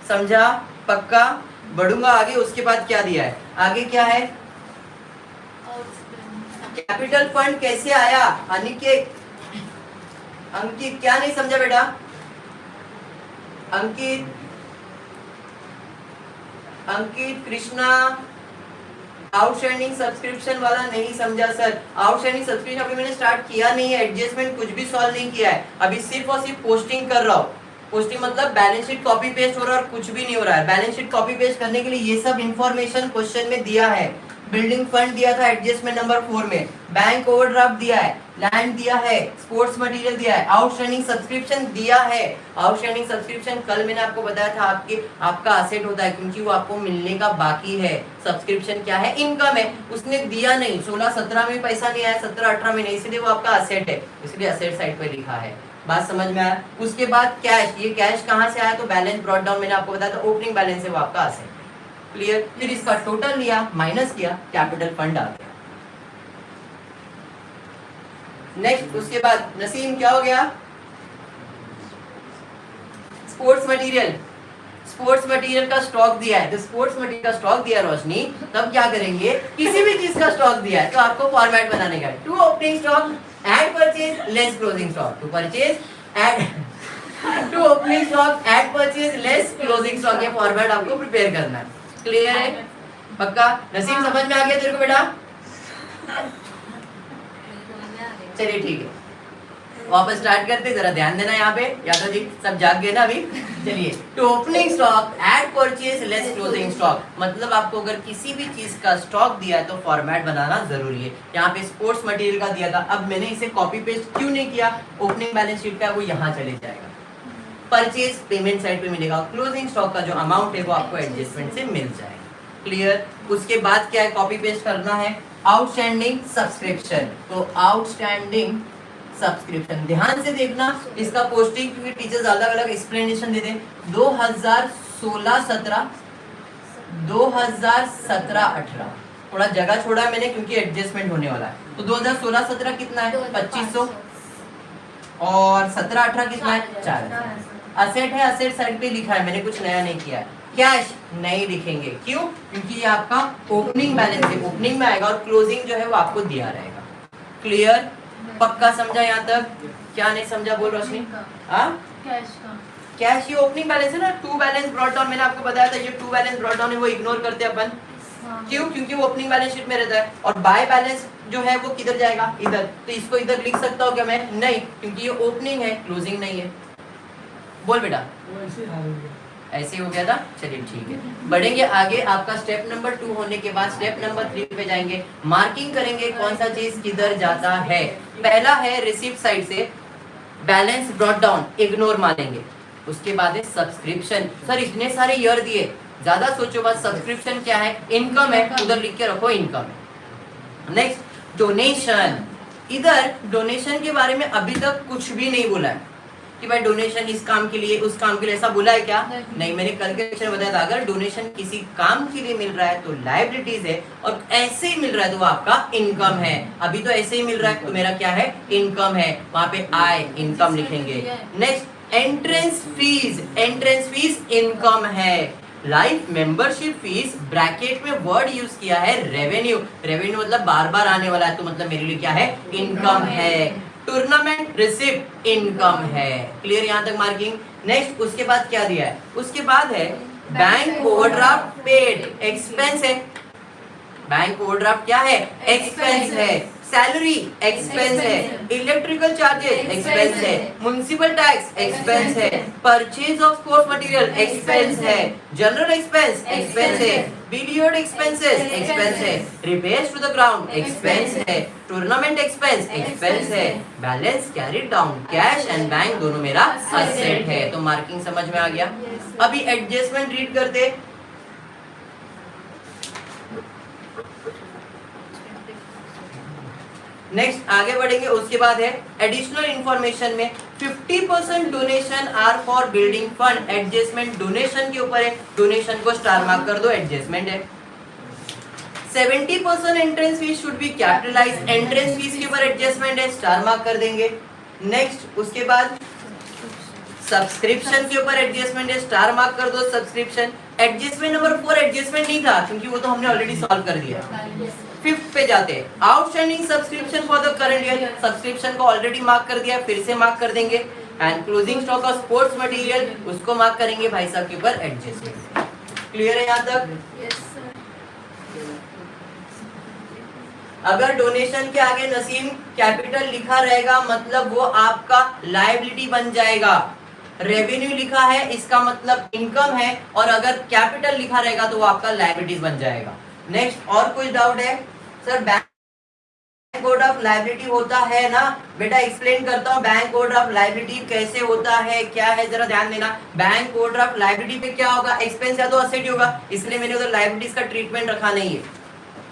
समझा? पक्का? बढ़ूंगा आगे। उसके बाद क्या दिया है? आगे क्या है? कैपिटल फंड कैसे आया? अनिकेत, अंकित क्या नहीं समझा बेटा? अंकित, अंकित, कृष्णा, आउटस्टैंडिंग सब्सक्रिप्शन वाला नहीं समझा सर। आउटस्टैंडिंग सब्सक्रिप्शन अभी मैंने स्टार्ट किया नहीं है, एडजस्टमेंट कुछ भी सॉल्व नहीं किया है, अभी सिर्फ और सिर्फ पोस्टिंग कर रहा हूँ। पोस्टिंग मतलब बैलेंस शीट कॉपी पेस्ट हो रहा है और कुछ भी नहीं हो रहा है। बैलेंस शीट कॉपी पेस्ट करने के लिए ये सब इंफॉर्मेशन क्वेश्चन में दिया है। बिल्डिंग फंड दिया था एडजस्टमेंट नंबर 4 में, बैंक ओवरड्राफ्ट दिया है, लैंड दिया है, स्पोर्ट्स मटेरियल दिया है, आउटस्टैंडिंग सब्सक्रिप्शन दिया है। आउटस्टैंडिंग सब्सक्रिप्शन कल मैंने आपको बताया था आपका असेट होता है, क्योंकि वो आपको मिलने का बाकी है। सब्सक्रिप्शन क्या है? इनकम है, उसने दिया नहीं, 16-17 में पैसा नहीं आया, 17-18 में नहीं, इसलिए वो आपका असेट है, इसलिए असेट साइड पे लिखा है। बात समझ में आया? उसके बाद कैश, ये कैश कहाँ से आया? तो बैलेंस ब्रॉट डाउन मैंने आपको बताया था, ओपनिंग बैलेंस है वो आपका असेट। क्लियर? फिर इसका टोटल लिया, माइनस किया, कैपिटल फंड आ गया। नेक्स्ट उसके बाद नसीम क्या हो गया? Sports material. स्पोर्ट्स मटेरियल का स्टॉक दिया है, तो स्पोर्ट्स मटेरियल का स्टॉक दिया रोशनी, तब क्या करेंगे, किसी भी चीज का स्टॉक दिया है तो आपको फॉर्मेट बनाने का है, to opening stock add purchase less closing stock, to purchase add to opening stock add purchase less closing stock, ये फॉर्मेट आपको प्रिपेयर करना है। क्लियर है? पक्का? नसीम समझ में आ गया तेरे को बेटा? चलिए ठीक है, वापस स्टार्ट करते, जरा ध्यान देना यहाँ पे, यादव जी सब जाग गए ना अभी। चलिए, to opening stock add purchase less closing stock, मतलब आपको अगर किसी भी चीज का स्टॉक दिया है तो फॉर्मेट बनाना जरूरी है। यहाँ पे स्पोर्ट्स मटेरियल का दिया था, अब मैंने इसे कॉपी पेस्ट क्यों नहीं किया, ओपनिंग बैलेंस शीट का वो यहाँ चले जाएगा, परचेज पेमेंट साइड पे मिलेगा, क्लोजिंग स्टॉक का जो अमाउंट है वो आपको एडजस्टमेंट से मिल जाएगा। क्लियर? उसके बाद क्या है, कॉपी पेस्ट करना है, आउटस्टैंडिंग सब्सक्रिप्शन, तो आउटस्टैंडिंग सब्सक्रिप्शन ध्यान से देखना इसका पोस्टिंग, क्योंकि टीचर्स अलग अलग एक्सप्लेनेशन देते हैं। 2016-17 2017-18 थोड़ा जगह छोड़ा है मैंने क्योंकि एडजस्टमेंट होने वाला है, तो 2016-17 कितना है 2500 और 17-18 कितना है 4000। असेट है, असेट साइड पे लिखा है, मैंने कुछ नया नहीं किया है। कैश नहीं लिखेंगे, क्यों? क्योंकि ये आपका ओपनिंग बैलेंस है, ओपनिंग में आएगा और क्लोजिंग जो है वो आपको दिया रहेगा। क्लियर? पक्का समझा यहाँ तक? क्या नहीं समझा बोल रोशनी? कैश ये ओपनिंग बैलेंस है ना, टू बैलेंस ब्रॉट डाउन, मैंने आपको बताया था ये टू बैलेंस ब्रॉट डाउन है वो इग्नोर करते हैं अपन। क्यों? क्योंकि वो ओपनिंग बैलेंस शीट में रहता है, और बाय बैलेंस जो है वो किधर जाएगा, इधर, तो इसको इधर लिख सकता हूँ क्या मैं? नहीं, क्योंकि ये ओपनिंग है, क्लोजिंग नहीं है। बोल बेटा, ऐसे हो गया था। चलिए ठीक है, बढ़ेंगे आगे। आपका स्टेप नंबर 2 होने के बाद स्टेप नंबर 3 पे जाएंगे, मार्किंग करेंगे कौन सा चीज किधर जाता है। पहला है रिसीप्ट साइड से बैलेंस ब्रॉट डाउन, इग्नोर मारेंगे। उसके बाद है सब्सक्रिप्शन। सर इतने सारे ईयर दिए, ज्यादा सोचो बस। सब्सक्रिप्शन क्या है? इनकम है, उधर लिख के रखो इनकम है। नेक्स्ट डोनेशन, इधर डोनेशन के बारे में अभी तक कुछ भी नहीं बोला है कि भाई डोनेशन इस काम के लिए उस काम के लिए, ऐसा बोला है क्या? नहीं, मैंने कल के लेक्चर में बताया था, अगर डोनेशन किसी काम के लिए मिल रहा है तो लायबिलिटीज है, और ऐसे ही मिल रहा है तो वो आपका इनकम है। अभी तो ऐसे ही मिल रहा है तो मेरा क्या है? इनकम है, वहां पे आय इनकम लिखेंगे। Next entrance fees, entrance fees income है। लाइफ मेंबरशिप फीस, ब्रैकेट में वर्ड यूज किया है रेवेन्यू, रेवेन्यू मतलब बार बार आने वाला है, तो मतलब मेरे लिए क्या है? इनकम है। टूर्नामेंट रिसिप्ट इनकम है। क्लियर यहाँ तक मार्किंग? नेक्स्ट उसके बाद क्या दिया है? उसके बाद है बैंक ओवरड्राफ्ट पेड, एक्सपेंस है। बैंक ओवरड्राफ्ट क्या है? एक्सपेंस है। सैलरी एक्सपेंस है। इलेक्ट्रिकल चार्जेस एक्सपेंस है। म्युनिसिपल टैक्स एक्सपेंस है। Purchase of sports material expense है। जनरल एक्सपेंस एक्सपेंस है। बिलियर्ड एक्सपेंसेस एक्सपेंस है। Repairs to the ground expense है। टूर्नामेंट एक्सपेंस एक्सपेंस है। Balance carried down, cash and bank दोनों मेरा asset है। तो मार्किंग समझ में आ गया? अभी एडजस्टमेंट रीड करते। नेक्स्ट आगे बढ़ेंगे। उसके बाद है एडिशनल इंफॉर्मेशन में 50% donation are for building fund, adjustment donation के ऊपर है, डोनेशन को स्टार मार्क कर दो, एडजस्टमेंट है। 70% entrance fees should be capitalize, entrance fees के ऊपर एडजस्टमेंट है, स्टार मार्क कर देंगे। नेक्स्ट उसके बाद सब्सक्रिप्शन के ऊपर एडजस्टमेंट है, स्टार मार्क कर दो सब्सक्रिप्शन। एडजस्टमेंट नंबर 4 एडजस्टमेंट नहीं था क्योंकि वो तो हमने ऑलरेडी सॉल्व कर दिया। 5th पे जाते हैं, outstanding subscription for the current year, subscription को ऑलरेडी मार्क कर दिया, फिर से मार्क कर देंगे। And closing stock of sports material, उसको मार्क करेंगे भाई साहब के ऊपर एडजस्टमेंट। क्लियर है यहाँ तक? अगर डोनेशन के आगे नसीम कैपिटल लिखा रहेगा मतलब वो आपका लायबिलिटी बन जाएगा। रेवेन्यू लिखा है इसका मतलब इनकम है, और अगर कैपिटल लिखा रहेगा तो वो आपका लायबिलिटीज बन जाएगा। नेक्स्ट और कोई डाउट है? Sir bank code of liability होता है ना बेटा, एक्सप्लेन करता हूँ बैंक कोड ऑफ लायबिलिटी कैसे होता है, क्या है जरा ध्यान देना। बैंक कोड ऑफ लायबिलिटी पे क्या होगा? एक्सपेंस या तो असेट होगा, इसलिए मैंने उधर लायबिलिटीज का ट्रीटमेंट रखा नहीं है।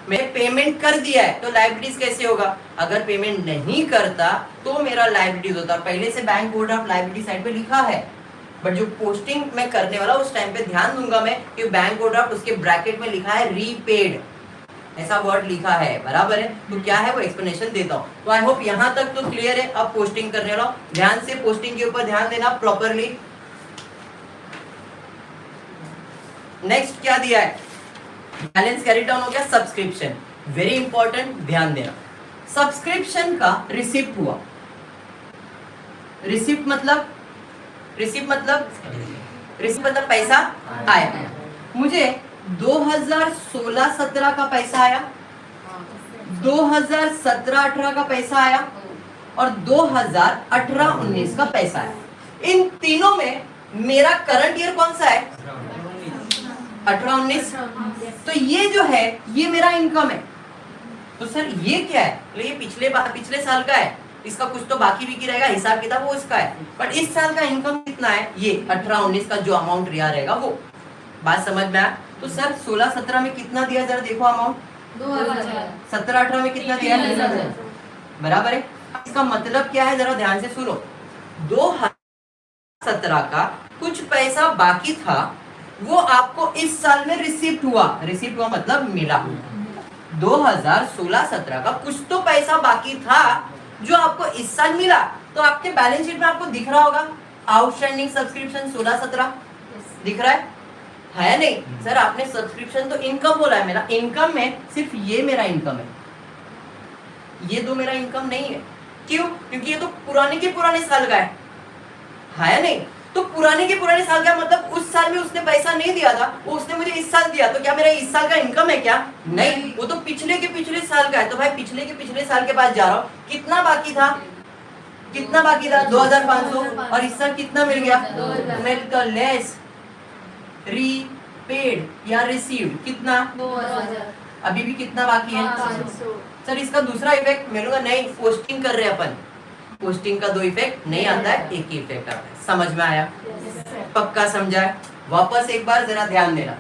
मैंने पेमेंट कर दिया है तो लायबिलिटीज कैसे होगा? अगर पेमेंट नहीं करता तो मेरा लायबिलिटीज होता। पहले से bank code of liability side पे लिखा है, बट जो पोस्टिंग मैं करने वाला उस टाइम पे ध्यान दूंगा मैं कि बैंक कोड ऑफ उसके ब्रैकेट में लिखा है रीपेड, ऐसा वर्ड लिखा है, बराबर है? तो क्या है वो एक्सप्लेनेशन देता हूँ। तो आई होप यहाँ तक तो क्लियर है। अब पोस्टिंग करने वाला, ध्यान से पोस्टिंग के ऊपर ध्यान देना प्रॉपरली। नेक्स्ट क्या दिया है, बैलेंस कैरी डाउन हो गया, सब्सक्रिप्शन, वेरी इंपॉर्टेंट, ध्यान देना। सब्सक्रिप्शन का रिसिप्ट हुआ, रिसिप्ट मतलब पैसा आया। मुझे 2016-17 का पैसा आया, 2017-18 का पैसा आया और 2018-19 का पैसा आया। इन तीनों में मेरा करंट ईयर कौन सा है, 18-19। तो ये जो है ये मेरा इनकम है। तो सर ये क्या है, तो ये पिछले साल का है, इसका कुछ तो बाकी भी रहेगा, हिसाब किताब वो इसका है, बट इस साल का इनकम कितना है, ये 18-19 का जो अमाउंट रिया रहेगा वो। बात समझ में आया। तो सर 16-17 में कितना दिया, जरा देखो अमाउंट, 17-18 में कितना दिया, बराबर है। इसका मतलब क्या है, जरा ध्यान से सुनो। 2017 का कुछ पैसा बाकी था, वो आपको इस साल में रिसीव्ड हुआ, मतलब मिला। 2016-17 का कुछ तो पैसा बाकी था जो आपको इस साल मिला, तो आपके बैलेंस शीट में आपको दिख रहा होगा आउटस्टैंडिंग सब्सक्रिप्शन 16-17 दिख रहा है नहीं। सर आपने सब्सक्रिप्शन तो इनकम बोला है, मेरा इनकम में सिर्फ ये मेरा इनकम है, ये दो मेरा इनकम नहीं है। क्यों? क्योंकि ये तो पुराने के पुराने साल का है नहीं। तो पुराने के पुराने साल का मतलब उस साल में उसने पैसा नहीं दिया था, वो उसने मुझे इस साल दिया, तो क्या मेरा इस साल का इनकम है क्या? नहीं, वो तो पिछले के पिछले साल का है। तो भाई पिछले के पिछले साल के पास जा रहा हूँ, कितना बाकी था 2500, और इस साल कितना मिल गया, तो लेस रीपेड या रिसीव्ड कितना, 2000। अभी भी कितना बाकी है, 500। सर इसका दूसरा इफेक्ट मिलूंगा नहीं, पोस्टिंग कर रहे हैं अपन, पोस्टिंग का दो इफेक्ट नहीं आता है, एक ही इफेक्ट आता है। समझ में आया? पक्का समझा है? वापस एक बार जरा ध्यान देना।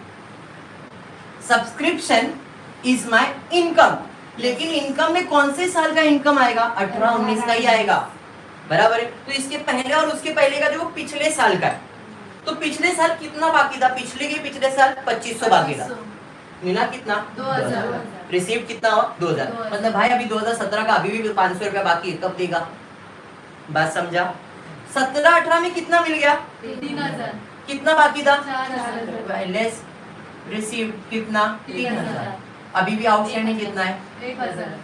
सब्सक्रिप्शन इज माय इनकम, लेकिन इनकम में कौन से साल का इनकम आएगा, 18-19 का ही आएगा, बराबर है। तो इसके पहले और उसके पहले का जो पिछले साल का है, तो पिछले साल कितना बाकी था, पिछले के पिछले साल 2500 बाकी था, मिला कितना, 2000। रिसीव कितना हुआ, 2000। मतलब भाई अभी 2017 का अभी भी 500 रुपया बाकी है, कब देगा? बात समझा? 17-18 में कितना मिल गया, 3000। कितना बाकी था, 4000। लेस रिसीव कितना, 3000। अभी भी आउटस्टैंडिंग कितना है, 1000।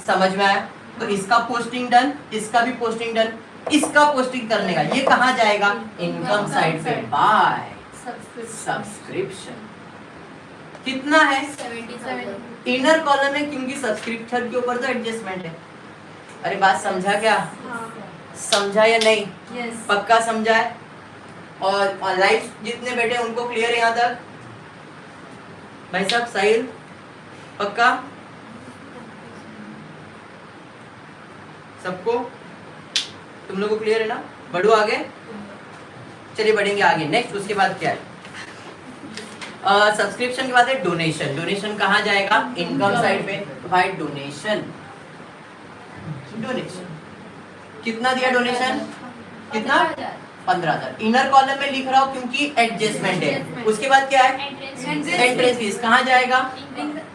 समझ में आया? तो इसका पोस्टिंग डन, इसका भी पोस्टिंग डन, इसका पोस्टिंग करने का, ये कहाँ जाएगा, इनकम साइड पे, बाय सब्सक्रिप्शन। कितना है, 77। इनर कॉलम है, क्योंकि सब्सक्रिप्शन के ऊपर तो एडजस्टमेंट है। अरे बात समझा क्या, समझा या नहीं? यस। पक्का समझा है? और लाइव जितने बैठे उनको क्लियर है यहाँ तक? भाई साहब साहिल पक्का सबको, तुम लोगों को क्लियर है ना? बढ़ो आगे, चलिए बढ़ेंगे आगे। नेक्स्ट उसके बाद क्या है, सब्सक्रिप्शन के बाद है डोनेशन। डोनेशन कहाँ जाएगा, इनकम साइड पे। तो भाई डोनेशन कितना दिया, डोनेशन कितना, 15,000। इनर कॉलम में लिख रहा हूँ क्योंकि एडजस्टमेंट है। उसके बाद क्या है, एंट्रेंस फीस कहाँ जाएगा,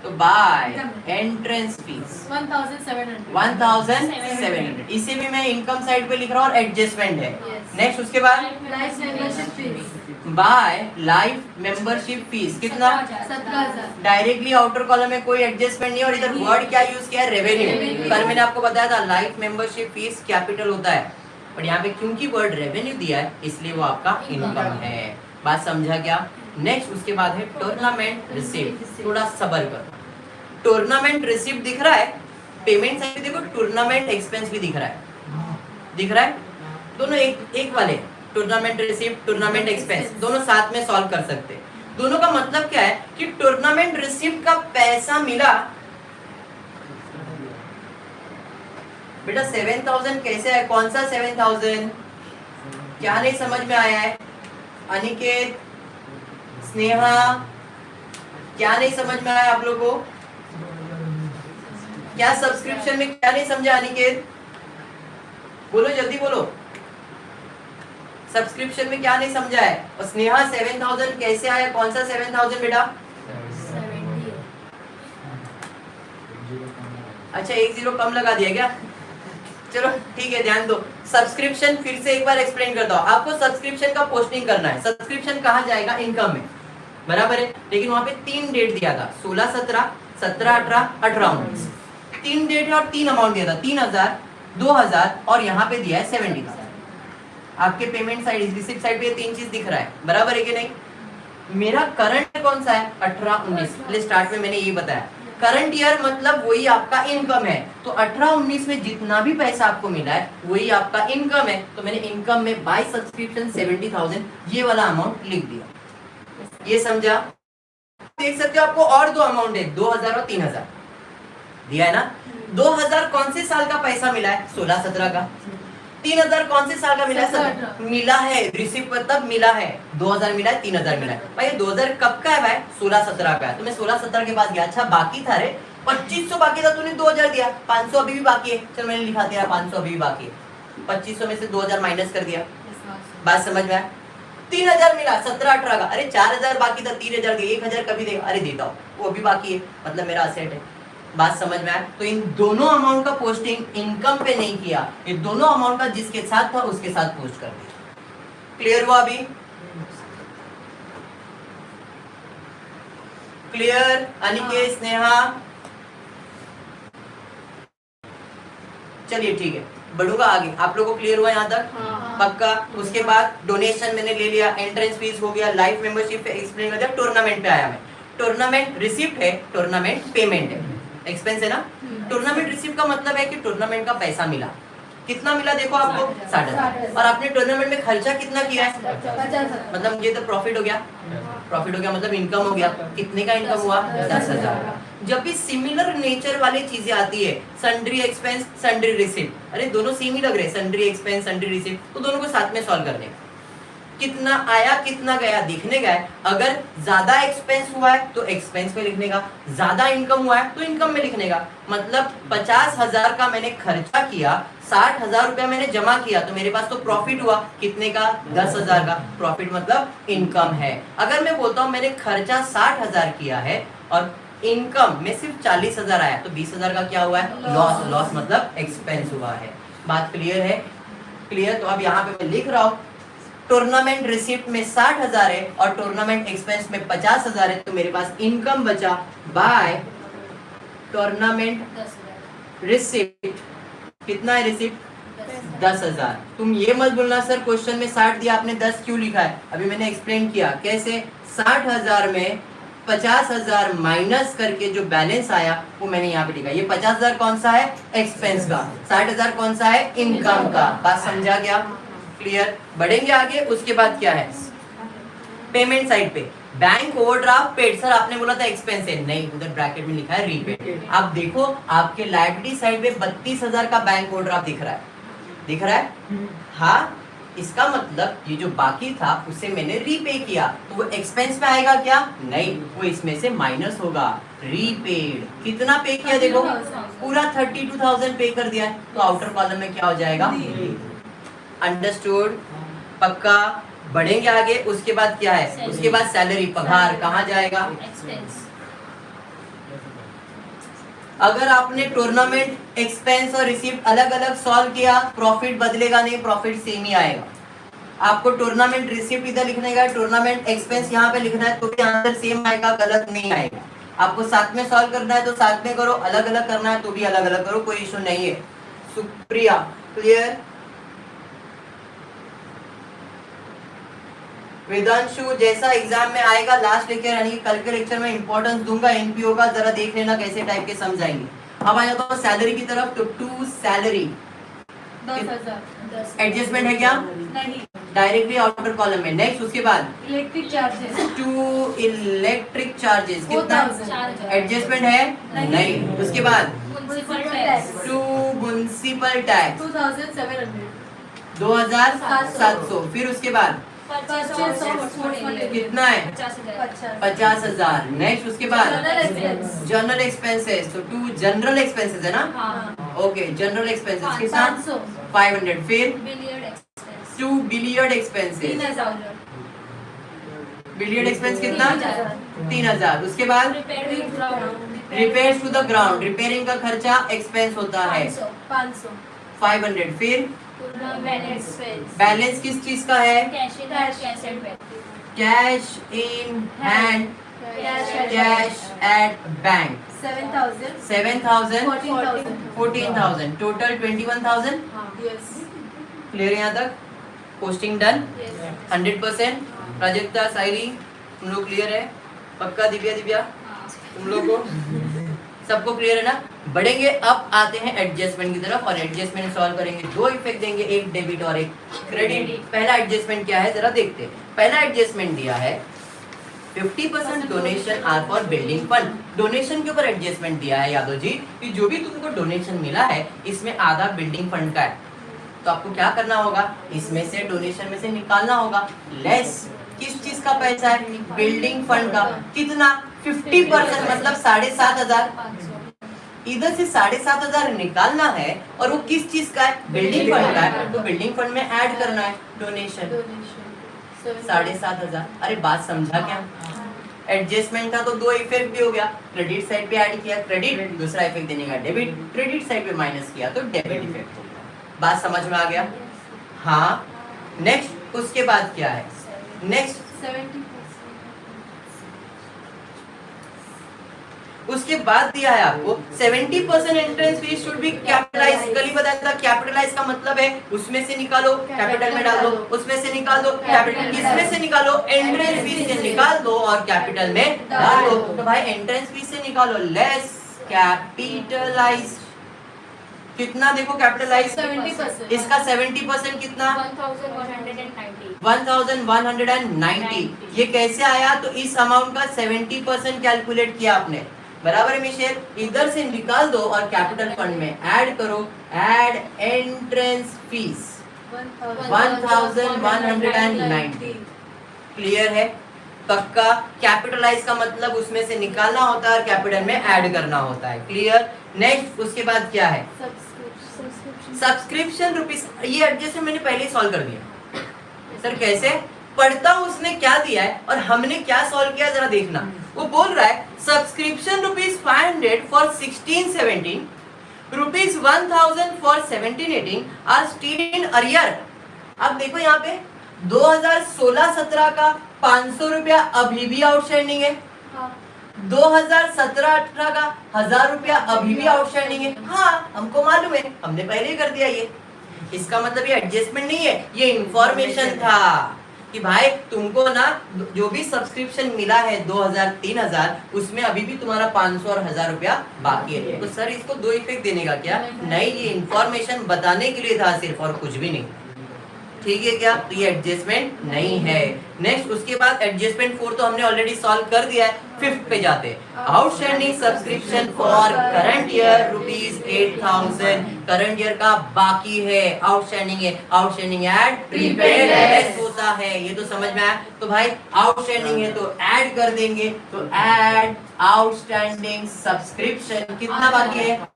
तो बाय एंट्रेंस फीस 1700। इसे भी मैं इनकम साइड पे लिख रहा हूँ और एडजस्टमेंट है। नेक्स्ट उसके बाद life membership fees bye life membership fees कितना, 17,000। डायरेक्टली आउटर कॉलम में कोई एडजस्टमेंट नहीं, और इधर वर्ड क्या यूज किया है, रेवेन्यू। कल मैंने आपको बताया था लाइफ मेंबरशिप फीस कैपिटल होता है, पर यहाँ पे क्योंकि वर्ड रेवेन्यू दिया है इसलिए वो आपका इनकम है। बात समझा क्या? नेक्स्ट उसके बाद है टूर्नामेंट रिसिप्ट। थोड़ा सबर करो, टूर्नामेंट रिसिप्ट दिख रहा है, पेमेंट साइड पे देखो टूर्नामेंट एक्सपेंस भी दिख रहा है, दोनों एक वाले, टूर्नामेंट रिसिप्ट टूर्नामेंट एक्सपेंस दोनों साथ में सॉल्व कर सकते। दोनों का मतलब क्या है कि टूर्नामेंट रिसिप्ट का पैसा मिला बेटा 7,000 कैसे है, कौन सा 7,000, क्या नहीं समझ में आया है, अनिकेत स्नेहा क्या नहीं समझ में आया आप लोगों को, क्या सब्सक्रिप्शन में क्या नहीं समझा, अनिकेत बोलो जल्दी बोलो, सब्सक्रिप्शन में क्या नहीं समझा है। और स्नेहा 7,000 कैसे आया, कौन सा 7,000 बेटा, 70। अच्छा 1 0 कम लगा दिया क्या, चलो ठीक है ध्यान दो। सब्सक्रिप्शन फिर से एक बार एक्सप्लेन करता हूँ आपको। सब्सक्रिप्शन का पोस्टिंग करना है, सब्सक्रिप्शन कहाँ जाएगा, इनकम में। बराबर है। लेकिन वहां पे 3 डेट दिया था, 16 17, 17 18, 18 19। 3 डेट है और 3 अमाउंट दिया था, 3000, 2000 और यहाँ पे दिया है 70,000। आपके पेमेंट साइड, रिसिप्ट साइड पे ये 3 चीज दिख रहा है, बराबर है कि नहीं। मेरा करंट कौन सा है, 18 19। पहले स्टार्ट में मैंने ये बताया, करंट ईयर मतलब वही आपका इनकम है। तो 18 19 में जितना भी पैसा आपको मिला है वही आपका इनकम है। तो मैंने इनकम में बाय सब्सक्रिप्शन 70,000 ये वाला अमाउंट लिख दिया। ये समझा। देख सकते हो आपको और 2 अमाउंट है, 2000 और 3000 दिया है ना। 2000 कौन से साल का पैसा मिला है, 16 17 का। 3000 कौन से साल का मिला है, 17 मिला है, रिसिप्ट मतलब मिला है। 2000 मिला है, 3000 मिला है। भाई 2000 कब का है भाई, 16 17 का है। तो मैं 16 17 के बाद गया, अच्छा बाकी था रे 2500 बाकी था, तूने 2000 दिया, 500 अभी भी बाकी है। चल मैंने लिखा दिया 500 अभी भी बाकी है। 2500 में से 2000 माइनस कर दिया, बात समझ में आया। 3000 मिला 17 18 का, अरे 4000 बाकी था, 3000 दिया, 1000 कभी देगा, अरे देता हूँ, वो भी बाकी है, मतलब मेरा असेट है। बात समझ में आया। तो इन दोनों अमाउंट का पोस्टिंग इनकम पे नहीं किया, ये दोनों अमाउंट का जिसके साथ था उसके साथ पोस्ट कर दिया। क्लियर हुआ अभी, क्लियर अनिकेत स्नेहा। चलिए ठीक है, बढ़ूंगा आगे। आप लोगों को क्लियर हुआ यहाँ तक, हाँ। पक्का। उसके बाद डोनेशन मैंने ले लिया, एंट्रेंस फीस हो गया, लाइफ मेंबरशिप एक्सप्लेन कर दिया। टूर्नामेंट पे आया मैं, टूर्नामेंट रिसिप्ट है, टूर्नामेंट पेमेंट है, एक्सपेंस है ना। टूर्नामेंट रिसिप्ट का मतलब है कि टूर्नामेंट का पैसा मिला, कितना मिला देखो आपको, 60,000। और आपने टूर्नामेंट में खर्चा कितना किया है, 50,000। मतलब ये तो प्रॉफिट हो गया, प्रॉफिट हो गया मतलब इनकम हो गया। कितने का इनकम हुआ, 10,000। जब भी सिमिलर नेचर वाली चीजें आती है, सन्ड्री एक्सपेंस सन्ड्री रिसिप्ट, अरे दोनों सेम ही लग रहे हैं, सन्ड्री एक्सपेंस सन्ड्री रिसिप्ट, तो दोनों को साथ में सॉल्व करने का। कितना आया कितना गया दिखने का है। अगर ज्यादा एक्सपेंस हुआ है तो एक्सपेंस में लिखने का, ज्यादा इनकम हुआ है तो इनकम में लिखने का। मतलब 50,000 का मैंने खर्चा किया, 60,000 रुपया मैंने जमा किया, तो मेरे पास तो प्रॉफिट हुआ कितने का, 10,000 का। प्रॉफिट मतलब इनकम है। अगर मैं बोलता हूँ मैंने खर्चा 60,000 किया है और इनकम में सिर्फ 40,000 आया, तो 20,000 का क्या हुआ है, लॉस। लॉस मतलब एक्सपेंस हुआ है। बात क्लियर है, क्लियर। तो अब यहाँ पे मैं लिख रहा हूँ, टूर्नामेंट रिसिप्ट में 60,000 है और टूर्नामेंट एक्सपेंस में 50,000 है, तो मेरे पास इनकम बचा बाय टूर्नामेंट रिसिप्ट। कितना है रिसिप्ट, 10,000। तुम ये मत बोलना सर क्वेश्चन में 60 दिया आपने 10 क्यों लिखा है, अभी मैंने एक्सप्लेन किया कैसे। 60,000 में 50,000 माइनस करके जो बैलेंस आया वो मैंने यहाँ पे लिखा। ये 50,000 कौन सा है, एक्सपेंस का, 60,000 कौन सा है, इनकम का। बात समझा क्या, क्लियर। बढ़ेंगे आगे। उसके बाद क्या है, पेमेंट साइड पे बैंक ओवरड्राफ्ट पेड। सर आपने बोला था एक्सपेंस है, नहीं, उधर ब्रैकेट में लिखा है रीपेड। आप देखो आपके लायबिलिटी साइड पे 32,000 का बैंक ओवरड्राफ्ट दिख रहा है, दिख रहा है। हाँ, इसका मतलब ये जो बाकी था उसे मैंने रीपे किया, तो वो एक्सपेंस में आएगा क्या, नहीं, वो इसमें से माइनस होगा, रीपेड। कितना पे किया देखो, पूरा 32,000 पे कर दिया है, तो आउटर कॉलम में क्या हो जाएगा, अंडरस्टूड, पक्का। बढ़ेंगे आगे। उसके बाद क्या है, उसके बाद सैलरी, पगार कहाँ जाएगा, एक्सपेंस। अगर आपने टूर्नामेंट एक्सपेंस और रिसिप्ट अलग अलग सॉल्व किया, प्रॉफिट बदलेगा नहीं, प्रॉफिट सेम ही आएगा। आपको टूर्नामेंट रिसिप्ट इधर लिखने का, टूर्नामेंट एक्सपेंस यहाँ पे लिखना है, तो भी आंसर सेम आएगा, गलत नहीं आएगा। आपको साथ में सॉल्व करना है तो साथ में करो, अलग अलग करना है तो भी अलग अलग करो, कोई इशू नहीं है। सुप्रिया, क्लियर। वेदांशु, जैसा एग्जाम में आएगा लास्ट लेक्चर यानी कि कल के लेक्चर में इंपॉर्टेंस दूंगा एनपीओ का, जरा देख लेना कैसे टाइप के समझाएंगे। अब आ जाता हूँ सैलरी की तरफ। तो टू सैलरी 10,000। एडजस्टमेंट है क्या, नहीं। डायरेक्टली आउटर कॉलम में। नेक्स्ट उसके बाद electric charges to electric charges कितना, 4,000। एडजस्टमेंट है, नहीं। उसके बाद municipal tax to municipal tax 2,700। 2,700। फिर उसके बाद 25,000 कितना है, 50,000। नेक्स्ट उसके बाद जनरल एक्सपेंसेस, तो टू जनरल एक्सपेंसेस है ना, ओके। जनरल एक्सपेंसेस कितना, 500। फिर to billiard expenses, 3,000। Billiard expense कितना, 3,000। उसके बाद repairs to the ground, repairing का खर्चा एक्सपेंस होता है 500। 500। फिर बैलेंस किस चीज का है, cash in hand, cash at bank 7,000. 7,000, 14,000. 14,000, total 21,000. Yes. Clear यहाँ तक? Posting done Yes. 100%. Prajakta, Sairi, तुम लोग क्लियर है? पक्का? दिव्या तुम लोग को सबको क्लियर है ना? बढ़ेंगे, अब आते हैं एडजस्टमेंट की तरफ और एडजस्टमेंट सॉल्व करेंगे. दो इफेक्ट देंगे, एक डेबिट और एक क्रेडिट. पहला एडजस्टमेंट क्या है जरा देखते हैं. पहला एडजस्टमेंट दिया है 50% donation are for building fund. Donation के ऊपर एडजस्टमेंट दिया है यादव जी कि जो भी तुमको डोनेशन मिला है इसमें आधा बिल्डिंग फंड का है. तो आपको क्या करना होगा, इसमें से डोनेशन में से निकालना होगा. लेस किस चीज का पैसा है? बिल्डिंग फंड का. कितना? 50%, मतलब 7,500. इधर से 7,500 निकालना है और वो किस चीज का है? बिल्डिंग फंड का है. तो बिल्डिंग फंड में ऐड करना है डोनेशन 7,500. अरे बात समझा क्या? एडजस्टमेंट था तो दो इफेक्ट भी हो गया. क्रेडिट साइड पे ऐड किया क्रेडिट, दूसरा इफेक्ट देने का डेबिट. क्रेडिट साइड पे माइनस किया तो डेबिट इफेक्ट हो गया. बात समझ में आ गया? हाँ. नेक्स्ट उसके बाद क्या है? नेक्स्ट 70%. उसके बाद दिया है आपको 70% entrance fees should be capitalize. कल ही बताया था कैपिटलाइज का मतलब है उसमें से निकालो, कैपिटल में डाल दो, उसमें से निकाल दो, कैपिटल किसमें से निकालो? एंट्रेंस फीस से निकाल दो और कैपिटल में डाल दो. तो भाई एंट्रेंस फीस से निकालो लेस कैपिटलाइज. कितना देखो कैपिटलाइज? 70%. इसका 70% कितना? 1,190. 1,190. ये कैसे आया? तो इस अमाउंट का 70% कैलकुलेट किया आपने. बराबर है मिशेल? इधर से निकाल दो और कैपिटल फंड में ऐड करो. Add entrance fees 1,190. क्लियर है? पक्का? कैपिटलाइज का मतलब उसमें से निकालना होता है और कैपिटल में ऐड करना होता है. क्लियर? नेक्स्ट उसके बाद क्या है? Subscription rupees. ये एडजस्टमेंट मैंने पहले ही सॉल्व कर दिया. सर कैसे? पढ़ता हूँ उसने क्या दिया है और हमने क्या सॉल्व किया जरा देखना. वो बोल रहा है subscription rupees 500 for 16-17, rupees 1,000 for 17-18 are still in arrear. अब देखो यहाँ पे 2016-17 का 500 रुपया अभी भी आउटस्टैंडिंग है. 2017-18 का 1,000 रुपया अभी भी आउटस्टैंडिंग है. हाँ हमको मालूम है, हमने पहले ही कर दिया. ये इसका मतलब ये एडजस्टमेंट नहीं है, ये इंफॉर्मेशन था कि भाई तुमको ना जो भी सब्सक्रिप्शन मिला है 2,000-3,000 उसमें अभी भी तुम्हारा 500 और 1,000 रुपया बाकी है. तो सर इसको दो इफेक्ट देने का क्या? नहीं, ये इंफॉर्मेशन बताने के लिए था सिर्फ और कुछ भी नहीं. ठीक है क्या? तो ये एडजस्टमेंट नहीं है. नेक्स्ट उसके बाद एडजस्टमेंट 4 तो हमने ऑलरेडी सॉल्व कर दिया है. 5th पे जाते हैं. Outstanding subscription for current year rupees 8,000. Current year का बाकी है, आउटस्टैंडिंग है. आउटस्टैंडिंग ऐड प्रीपेड लेस होता है. ये तो समझ में आया? तो भाई आउटस्टैंडिंग है तो ऐड कर देंगे. तो ऐड आउटस्टैंडिंग सब्सक्रिप्शन. कितना बाकी है?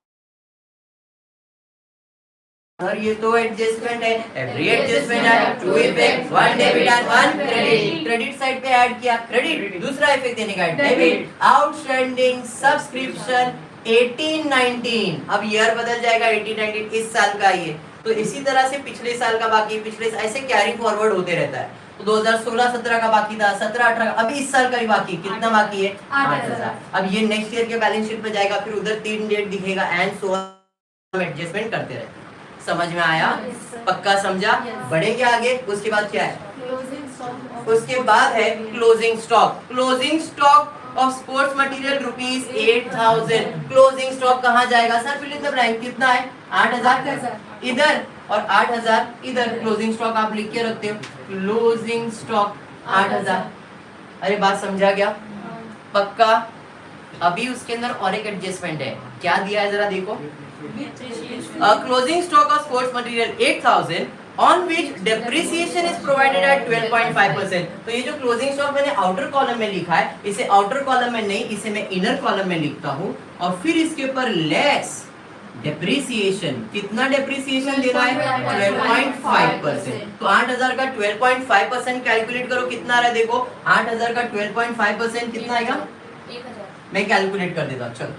और ये तो एडजस्टमेंट है. एवरी एडजस्टमेंट है two effect, one debit and one credit. Credit side पे ऐड किया क्रेडिट, दूसरा इफेक्ट देने का डेबिट. Outstanding subscription 18-19. अब ईयर बदल जाएगा. 18-19 इस साल का ये. तो इसी तरह से पिछले साल का बाकी, पिछले ऐसे कैरी फॉरवर्ड होते रहता है. तो 2016-17 का बाकी था, 17-18 का, अभी इस साल का भी बाकी. कितना बाकी है? 8,000. अब ये नेक्स्ट ईयर के बैलेंस शीट पे जाएगा, फिर उधर 3 डेट दिखेगा एंड सो ऑन. एडजस्टमेंट करते रहते. समझ में आया? पक्का समझा? बढ़ेंगे आगे. उसके बाद क्या है? उसके बाद है closing stock. Closing stock of sports material rupees 8,000. Closing stock कहाँ जाएगा? Sir fill in the blank. कितना है? 8,000 इधर और 8,000 इधर. क्लोजिंग स्टॉक आप लिख के रखते हो. Closing stock 8,000. अरे बात समझा क्या? पक्का? अभी उसके अंदर और एक एडजस्टमेंट है. क्या दिया है जरा देखो. Closing stock of sports material 8,000 on which depreciation is provided at 12.5%. तो ये जो क्लोजिंग स्टॉक मैंने आउटर कॉलम में लिखा है, इसे आउटर कॉलम में नहीं, इसे मैं इनर कॉलम में लिखता हूँ. और फिर इसके ऊपर लेस डेप्रिसिएशन. कितना डेप्रिसिएशन देना है? 12.5%. तो 8,000 का 12.5% कैलकुलेट करो. कितना आ रहा है देखो. 8,000 का 12.5% कितना आएगा? 1,000. मैं कैलकुलेट कर देता हूँ. चलो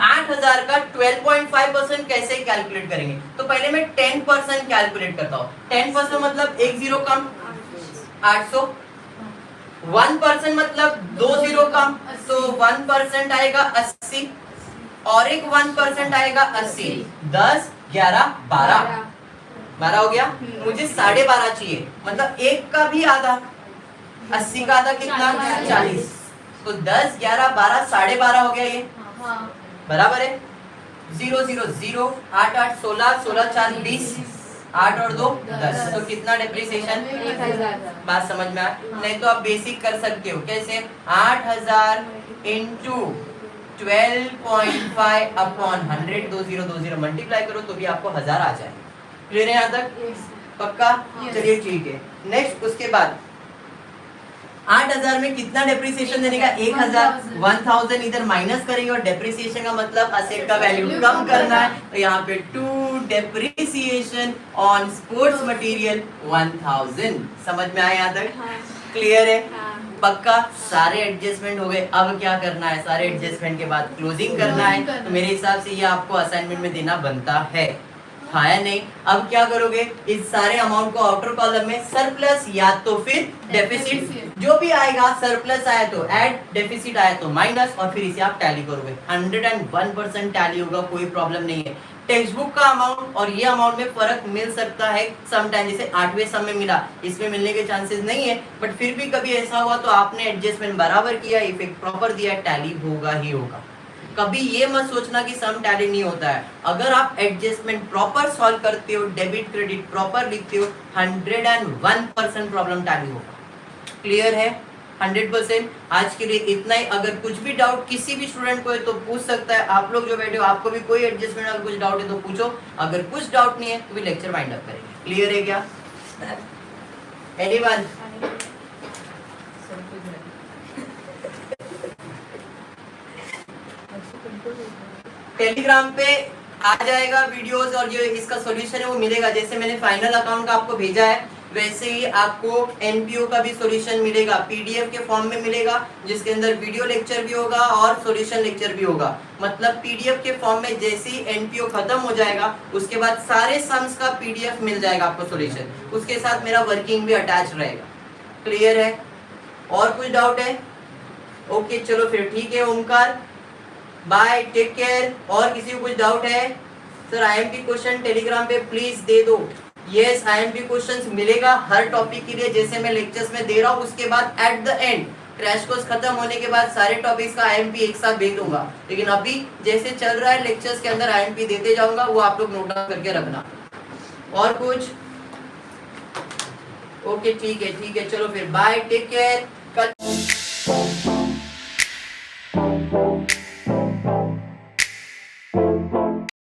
8,000 का 12.5% कैसे कैलकुलेट करेंगे? तो पहले मैं 10% कैलकुलेट करता हूँ. 10% मतलब एक जीरो कम, 800. 1% मतलब 2 जीरो कम, तो 1% आएगा 80 और एक 1% आएगा 80, 10 11 12 हो गया। मुझे 12.5 चाहिए, मतलब एक का भी आधा, 80 का आधा कितना 40, तो 10 11 12 12.5 हो गया ये, बराबर है। 0 0 0 8 8 16 16 4 20, 8 और 2 10, तो कितना डेप्रिसिएशन, 1000। बात समझ में आया? नहीं तो आप बेसिक कर सकते हो, कैसे 8000 इंटू 12.5 अपॉन 100, 2020 मल्टीप्लाई करो तो भी आपको 1000 आ जाए। क्लियर है यहाँ तक? पक्का? चलिए ठीक है। नेक्स्ट उसके बाद 8000 में कितना डेप्रिसिएशन देने का, 1000 इधर माइनस करेंगे और डेप्रिसिएशन का मतलब असेट का वैल्यू कम करना है, तो यहाँ पे 2 डेप्रिसिएशन ऑन स्पोर्ट्स मटेरियल 1000। समझ में आया यहाँ तक? क्लियर है? पक्का? सारे एडजस्टमेंट हो गए। अब क्या करना है, सारे एडजस्टमेंट के बाद क्लोजिंग करना है, तो मेरे हिसाब से ये आपको असाइनमेंट में देना बनता है, हाँ या नहीं? अब क्या करोगे, इस सारे अमाउंट को आउटर कॉलम में सरप्लस या तो फिर डेफिसिट, जो भी आएगा, सरप्लस आया तो ऐड, डेफिसिट आया तो माइनस, और फिर इसे आप टैली करोगे। 101% टैली होगा, कोई प्रॉब्लम नहीं है। टेक्स्ट बुक का अमाउंट और ये अमाउंट में फर्क मिल सकता है समटाइम, जैसे 8वें सम में मिला, इसमें मिलने के चांसेस नहीं है, बट फिर भी कभी ऐसा हुआ तो आपने एडजस्टमेंट बराबर किया, इफेक्ट प्रॉपर दिया, टैली होगा ही होगा। कभी ये मत सोचना कि सम टैली नहीं होता है। अगर आप एडजस्टमेंट प्रॉपर सॉल्व करते हो, डेबिट क्रेडिट प्रॉपर लिखते हो, 101% प्रॉब्लम टैली होगा। क्लियर है? 100%। आज के लिए इतना ही। अगर कुछ भी डाउट किसी भी स्टूडेंट को है तो पूछ सकता है। आप लोग जो बैठे हो, आपको भी कोई एडजस्टमेंट अगर कुछ डाउट है तो पूछो, अगर कुछ डाउट नहीं है तो भी लेक्चर वाइंड अप करेंगे। क्लियर है क्या? एनीवन? टेलीग्राम पे आ जाएगा वीडियोस और जो इसका सॉल्यूशन है वो मिलेगा। जैसे मैंने फाइनल अकाउंट का आपको भेजा है, वैसे ही आपको एनपीओ का भी सॉल्यूशन मिलेगा, पीडीएफ के फॉर्म में मिलेगा, जिसके अंदर वीडियो लेक्चर भी होगा और सॉल्यूशन लेक्चर भी होगा। मतलब पीडीएफ के फॉर्म में जैसे ही एनपीओ खत्म हो जाएगा, उसके बाद सारे सम्स का पीडीएफ मिल जाएगा आपको सॉल्यूशन, उसके साथ मेरा वर्किंग भी अटैच रहेगा। क्लियर है? और कुछ डाउट है? ओके चलो फिर ठीक है ओमकार, बाय, टेक केयर। और किसी को कुछ डाउट है? सर आईएमपी क्वेश्चन टेलीग्राम पे प्लीज दे दो। यस, आईएमपी क्वेश्चंस मिलेगा हर टॉपिक के लिए, जैसे मैं लेक्चर्स में दे रहा हूँ, उसके बाद at the end crash course खत्म होने के बाद सारे टॉपिक्स का आईएमपी एक साथ भेज दूंगा। लेकिन अभी जैसे चल रहा है लेक्चर्स के अंदर आईएमपी देते जाऊंगा, वो आप लोग नोट डाउन करके रखना। और कुछ? ओके ठीक है चलो फिर बाय, टेक केयर।